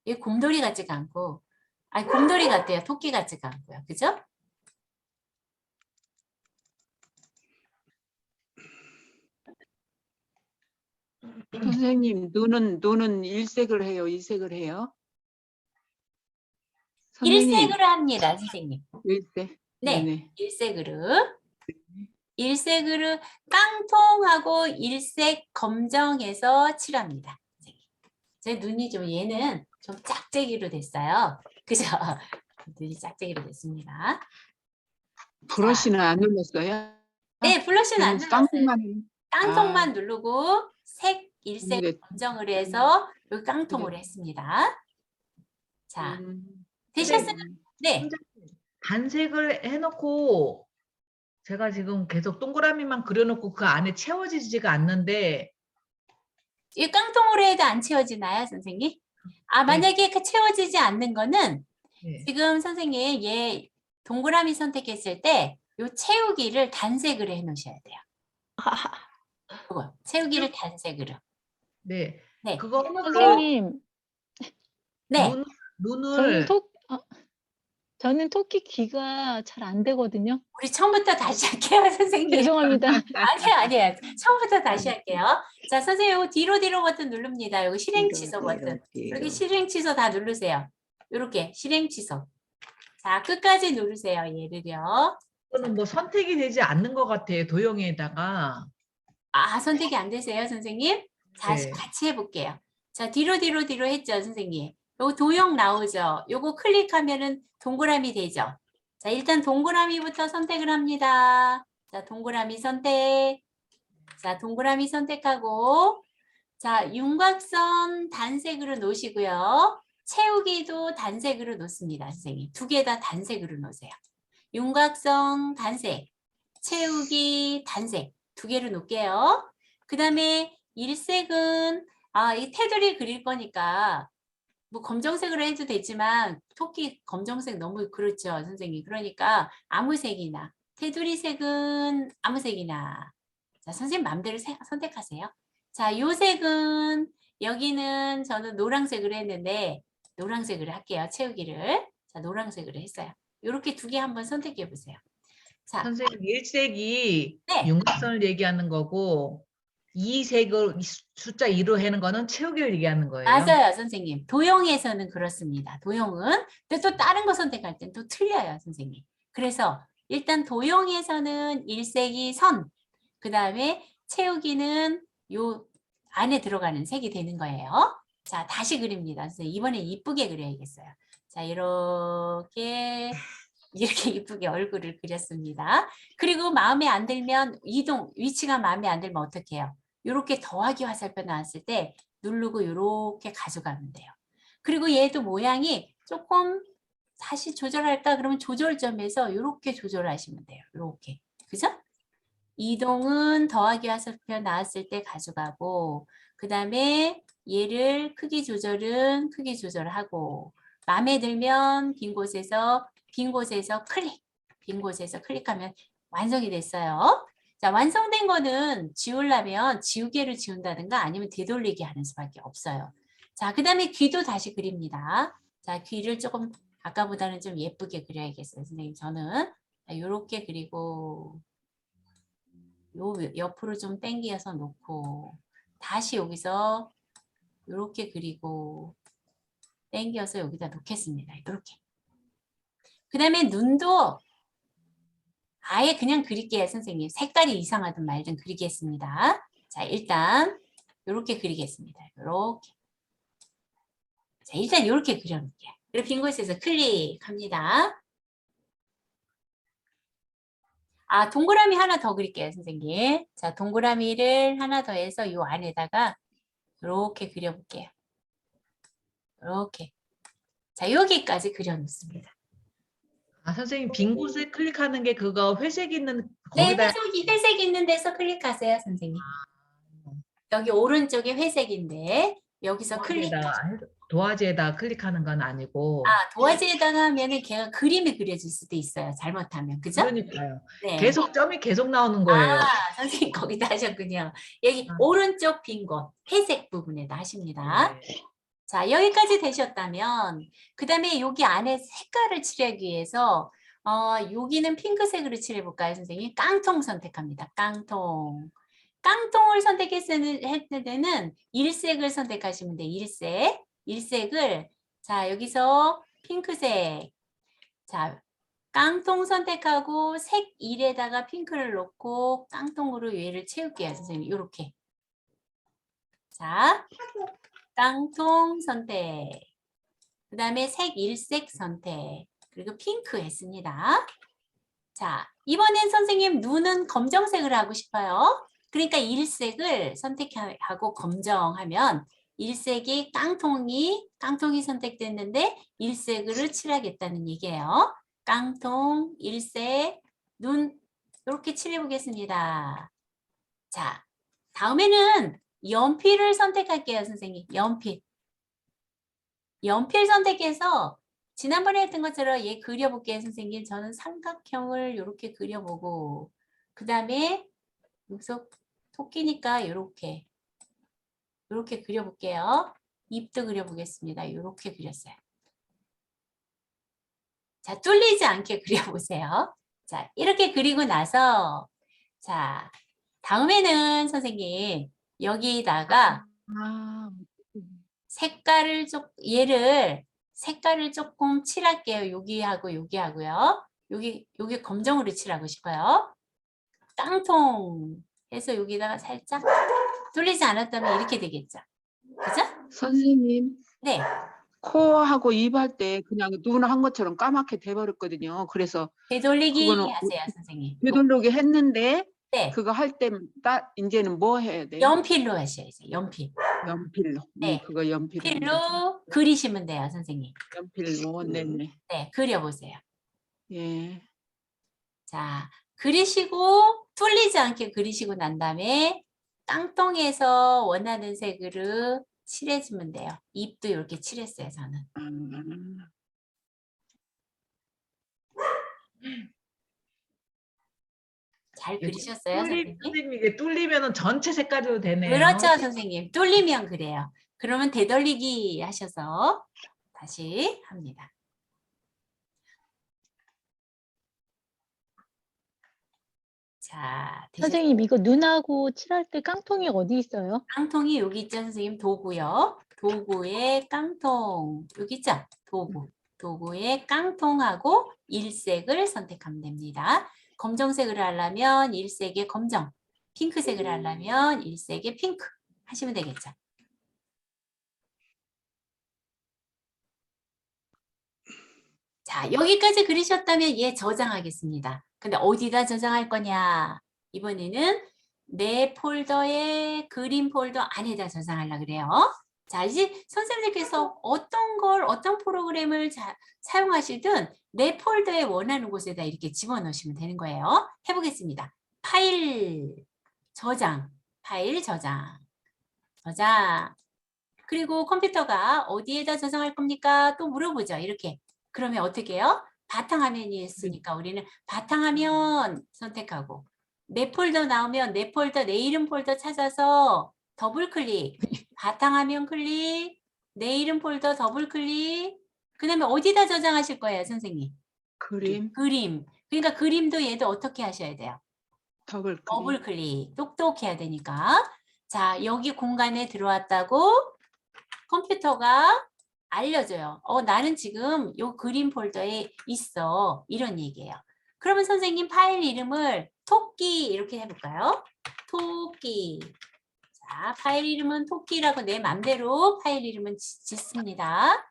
이게 곰돌이 같지가 않고, 아니, 곰돌이 같아요. 토끼 같지가 않고요. 그죠? 선생님, 눈은 일색을 해요, 이색을 해요? 일색으로 합니다, 선생님. 일색. 네, 네네. 일색으로. 일색으로 깡통하고 일색 검정해서 칠합니다. 제 눈이 좀 얘는 좀 짝짝이로 됐어요. 그죠? 눈이 짝짝이로 됐습니다. 브러쉬는 안 눌렀어요? 네, 블러쉬는 안 눌렀어요. 깡통만. 깡통만 누르고 일색 네. 검정을 해서 여기 깡통으로 했습니다. 자, 되셨어요? 네. 단색을 해놓고 제가 지금 계속 동그라미만 그려놓고 그 안에 채워지지가 않는데 이 깡통으로 해도 안 채워지나요, 선생님? 아, 만약에 그 채워지지 않는 거는 네. 지금 선생님 얘 동그라미 선택했을 때 요 채우기를 단색으로 해 놓으셔야 돼요. 그거 채우기를 단색으로. 네. 네. 그거 선생님, 네. 눈을 저는 토끼 귀가 잘 안 되거든요. 우리 처음부터 다시 할게요, 선생님. 죄송합니다. 아니에요. 처음부터 다시 할게요. 자, 선생님 요거 뒤로 버튼 누릅니다. 여기 실행 취소 버튼. 여기 실행 취소 다 누르세요. 요렇게 실행 취소. 자, 끝까지 누르세요. 얘를요. 이거는 뭐 선택이 되지 않는 것 같아요. 도형에다가. 아, 선택이 안 되세요, 선생님? 다시 네. 같이 해볼게요. 자, 뒤로 했죠, 선생님. 요거 도형 나오죠? 요거 클릭하면은 동그라미 되죠? 자, 일단 동그라미부터 선택을 합니다. 자, 동그라미 선택. 자, 동그라미 선택하고, 자, 윤곽선 단색으로 놓으시고요. 채우기도 단색으로 놓습니다, 선생님. 두 개 다 단색으로 놓으세요. 윤곽선 단색, 채우기 단색 두 개로 놓을게요. 그 다음에 일색은 이 테두리 그릴 거니까 뭐 검정색으로 해도 되지만 토끼 검정색 너무 그렇죠, 선생님. 그러니까 아무 색이나 테두리 색은 아무 색이나 자, 선생님 마음대로 선택하세요. 자, 요 색은 여기는 저는 노란색으로 했는데 노란색으로 할게요. 채우기를. 자, 노란색으로 했어요. 이렇게 두 개 한번 선택해 보세요. 자, 선생님 일색이 네. 윤곽선을 얘기하는 거고 이 색을 숫자 2로 하는 거는 채우기를 얘기하는 거예요. 맞아요, 선생님. 도형에서는 그렇습니다. 도형은. 근데 또 다른 거 선택할 땐 또 틀려요, 선생님. 그래서 일단 도형에서는 일색이 선, 그 다음에 채우기는 요 안에 들어가는 색이 되는 거예요. 자, 다시 그립니다. 선생님, 이번엔 이쁘게 그려야겠어요. 자, 이렇게 이쁘게 얼굴을 그렸습니다. 그리고 마음에 안 들면 위치가 마음에 안 들면 어떻게 해요? 이렇게 더하기 화살표 나왔을 때 누르고 이렇게 가져가면 돼요. 그리고 얘도 모양이 조금 다시 조절할까? 그러면 조절점에서 이렇게 조절하시면 돼요. 이렇게. 그죠? 이동은 더하기 화살표 나왔을 때 가져가고 그 다음에 얘를 크기 조절은 크기 조절하고 마음에 들면 빈 곳에서 클릭. 빈 곳에서 클릭하면 완성이 됐어요. 자, 완성된 거는 지우려면 지우개를 지운다든가 아니면 되돌리기 하는 수밖에 없어요. 자, 그 다음에 귀도 다시 그립니다. 자, 귀를 조금 아까보다는 좀 예쁘게 그려야겠어요. 선생님, 저는 이렇게 그리고 요 옆으로 좀 당겨서 놓고 다시 여기서 이렇게 그리고 당겨서 여기다 놓겠습니다. 이렇게. 그 다음에 눈도 아예 그냥 그릴게요, 선생님. 색깔이 이상하든 말든 그리겠습니다. 자, 일단 이렇게 그리겠습니다. 이렇게. 자, 일단 이렇게 그려놓을게요. 그리고 빈 곳에서 클릭합니다. 동그라미 하나 더 그릴게요, 선생님. 자, 동그라미를 하나 더 해서 이 안에다가 이렇게 그려볼게요. 이렇게. 자, 여기까지 그려놓습니다. 선생님 빈 곳에 클릭하는 게 그거 회색 있는 네, 거기다 회색 있는 데서 클릭하세요, 선생님. 여기 오른쪽에 회색인데 여기서 클릭. 도화지에다 클릭하는 건 아니고. 아, 도화지에다가 하면은 걔가 그림이 그려질 수도 있어요. 잘못하면. 그죠? 그러니까요. 네. 계속 점이 계속 나오는 거예요. 아, 선생님 거기다 하셨군요. 여기 아. 오른쪽 빈 곳, 회색 부분에다 하십니다. 네. 자, 여기까지 되셨다면 그 다음에 여기 안에 색깔을 칠하기 위해서 여기는 핑크색으로 칠해볼까요, 선생님? 깡통 선택합니다. 깡통. 깡통을 선택했을 때는 일색을 선택하시면 돼요. 일색. 일색을 자, 여기서 핑크색. 자, 깡통 선택하고 색 1에다가 핑크를 넣고 깡통으로 얘를 채울게요, 선생님. 요렇게. 자, 깡통 선택. 그 다음에 색 일색 선택. 그리고 핑크 했습니다. 자, 이번엔 선생님 눈은 검정색을 하고 싶어요. 그러니까 일색을 선택하고 검정하면 일색이 깡통이 선택됐는데 일색으로 칠하겠다는 얘기예요. 깡통, 일색, 눈 이렇게 칠해 보겠습니다. 자, 다음에는 연필을 선택할게요, 선생님. 연필. 연필 선택해서 지난번에 했던 것처럼 얘 그려볼게요, 선생님. 저는 삼각형을 이렇게 그려보고 그 다음에 여기서 토끼니까 이렇게 그려볼게요. 입도 그려보겠습니다. 이렇게 그렸어요. 자, 뚫리지 않게 그려보세요. 자, 이렇게 그리고 나서 자, 다음에는 선생님 여기다가 아, 색깔을 조금 칠할게요. 여기하고 여기하고요. 여기 검정으로 칠하고 싶어요. 깡통 해서 여기다가 살짝 뚫리지 않았다면 이렇게 되겠죠. 그죠? 선생님, 네. 코하고 입 할 때 그냥 눈 한 것처럼 까맣게 돼버렸거든요. 그래서 되돌리기 그거는 하세요, 선생님. 되돌리게 했는데 네. 그거 할 때 이제는 뭐 해야 돼요? 연필로 하셔야죠. 연필. 연필로. 네. 그거 연필로. 필로 그리시면 돼요, 선생님. 연필로. 네네. 네, 그려보세요. 예. 자, 그리시고 뚫리지 않게 그리시고 난 다음에 깡통에서 원하는 색으로 칠해주면 돼요. 입도 이렇게 칠했어요, 저는. 잘 그리셨어요, 선생님? 선생님 이게 뚫리면은 전체 색깔로 되네요. 그렇죠, 선생님. 뚫리면 그래요. 그러면 되돌리기 하셔서 다시 합니다. 자, 선생님 이거 눈하고 칠할 때 깡통이 어디 있어요? 깡통이 여기 있죠, 선생님. 도구요. 도구에 깡통. 여기 있죠? 도구. 도구에 깡통하고 일색을 선택하면 됩니다. 검정색을 하려면 일색에 검정. 핑크색을 하려면 일색에 핑크 하시면 되겠죠. 자, 여기까지 그리셨다면 얘 저장하겠습니다. 근데 어디다 저장할 거냐? 이번에는 내 폴더에 그림 폴더 안에다 저장하려고 그래요. 자, 이제 선생님께서 어떤 프로그램을 사용하시든 내 폴더에 원하는 곳에다 이렇게 집어넣으시면 되는 거예요. 해보겠습니다. 파일 저장. 그리고 컴퓨터가 어디에다 저장할 겁니까? 또 물어보죠. 이렇게. 그러면 어떻게 해요? 바탕화면이 있으니까 우리는 바탕화면 선택하고 내 폴더 나오면 내 폴더, 내 이름 폴더 찾아서 더블 클릭, 바탕화면 클릭, 내 이름 폴더 더블 클릭. 그 다음에 어디다 저장하실 거예요, 선생님? 그림. 그림. 그러니까 그림도 얘도 어떻게 하셔야 돼요? 더블 클릭. 더블 클릭. 똑똑해야 되니까. 자, 여기 공간에 들어왔다고 컴퓨터가 알려줘요. 나는 지금 요 그림 폴더에 있어. 이런 얘기예요. 그러면 선생님 파일 이름을 토끼 이렇게 해볼까요? 토끼. 자, 파일 이름은 토끼라고 내 맘대로 파일 이름은 짓습니다.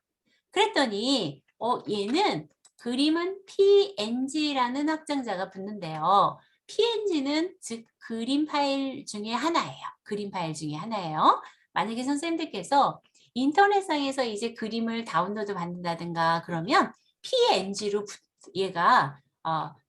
그랬더니 얘는 그림은 PNG라는 확장자가 붙는데요. PNG는 즉 그림 파일 중에 하나예요. 그림 파일 중에 하나예요. 만약에 선생님들께서 인터넷상에서 이제 그림을 다운로드 받는다든가 그러면 PNG로 얘가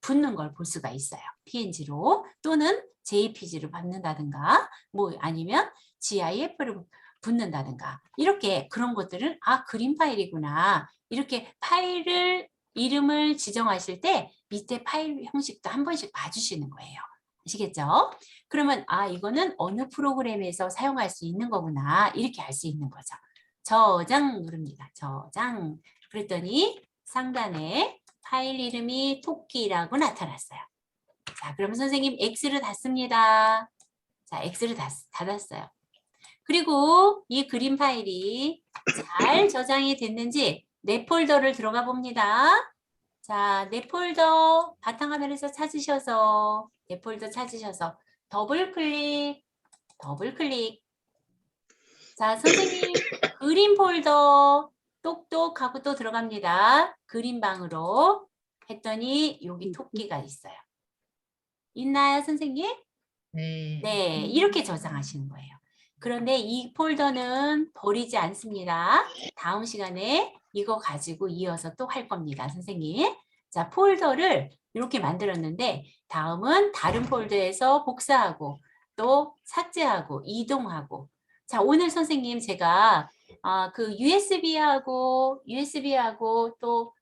붙는 걸 볼 수가 있어요. PNG로 또는 JPG로 받는다든가 뭐 아니면 GIF로 붙는다든가 이렇게 그런 것들은 그림 파일이구나. 이렇게 파일을 이름을 지정하실 때 밑에 파일 형식도 한 번씩 봐주시는 거예요. 아시겠죠? 그러면 이거는 어느 프로그램에서 사용할 수 있는 거구나. 이렇게 알 수 있는 거죠. 저장 누릅니다. 저장. 그랬더니 상단에 파일 이름이 토끼라고 나타났어요. 자, 그러면 선생님 X를 닫습니다. 자, X를 닫았어요. 그리고 이 그림 파일이 잘 저장이 됐는지 내 폴더를 들어가 봅니다. 자, 내 폴더 바탕화면에서 찾으셔서 내 폴더 찾으셔서 더블 클릭. 자, 선생님 그림 폴더 똑똑하고 또 들어갑니다. 그림방으로 했더니 여기 토끼가 있어요. 있나요, 선생님? 네. 네, 이렇게 저장하시는 거예요. 그런데 이 폴더는 버리지 않습니다. 다음 시간에 이거 가지고 이어서 또 할 겁니다, 선생님. 자, 폴더를 이렇게 만들었는데 다음은 다른 폴더에서 복사하고 또 삭제하고 이동하고. 자, 오늘 선생님 제가 그 USB하고 또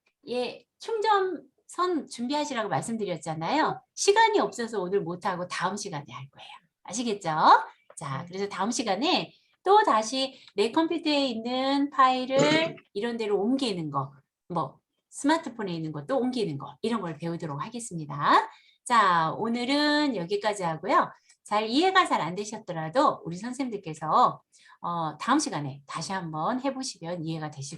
충전선 준비하시라고 말씀드렸잖아요. 시간이 없어서 오늘 못하고 다음 시간에 할 거예요. 아시겠죠? 자, 그래서 다음 시간에 또 다시 내 컴퓨터에 있는 파일을 이런 데로 옮기는 거, 뭐 스마트폰에 있는 것도 옮기는 거, 이런 걸 배우도록 하겠습니다. 자, 오늘은 여기까지 하고요. 이해가 잘 안 되셨더라도 우리 선생님들께서 다음 시간에 다시 한번 해보시면 이해가 되실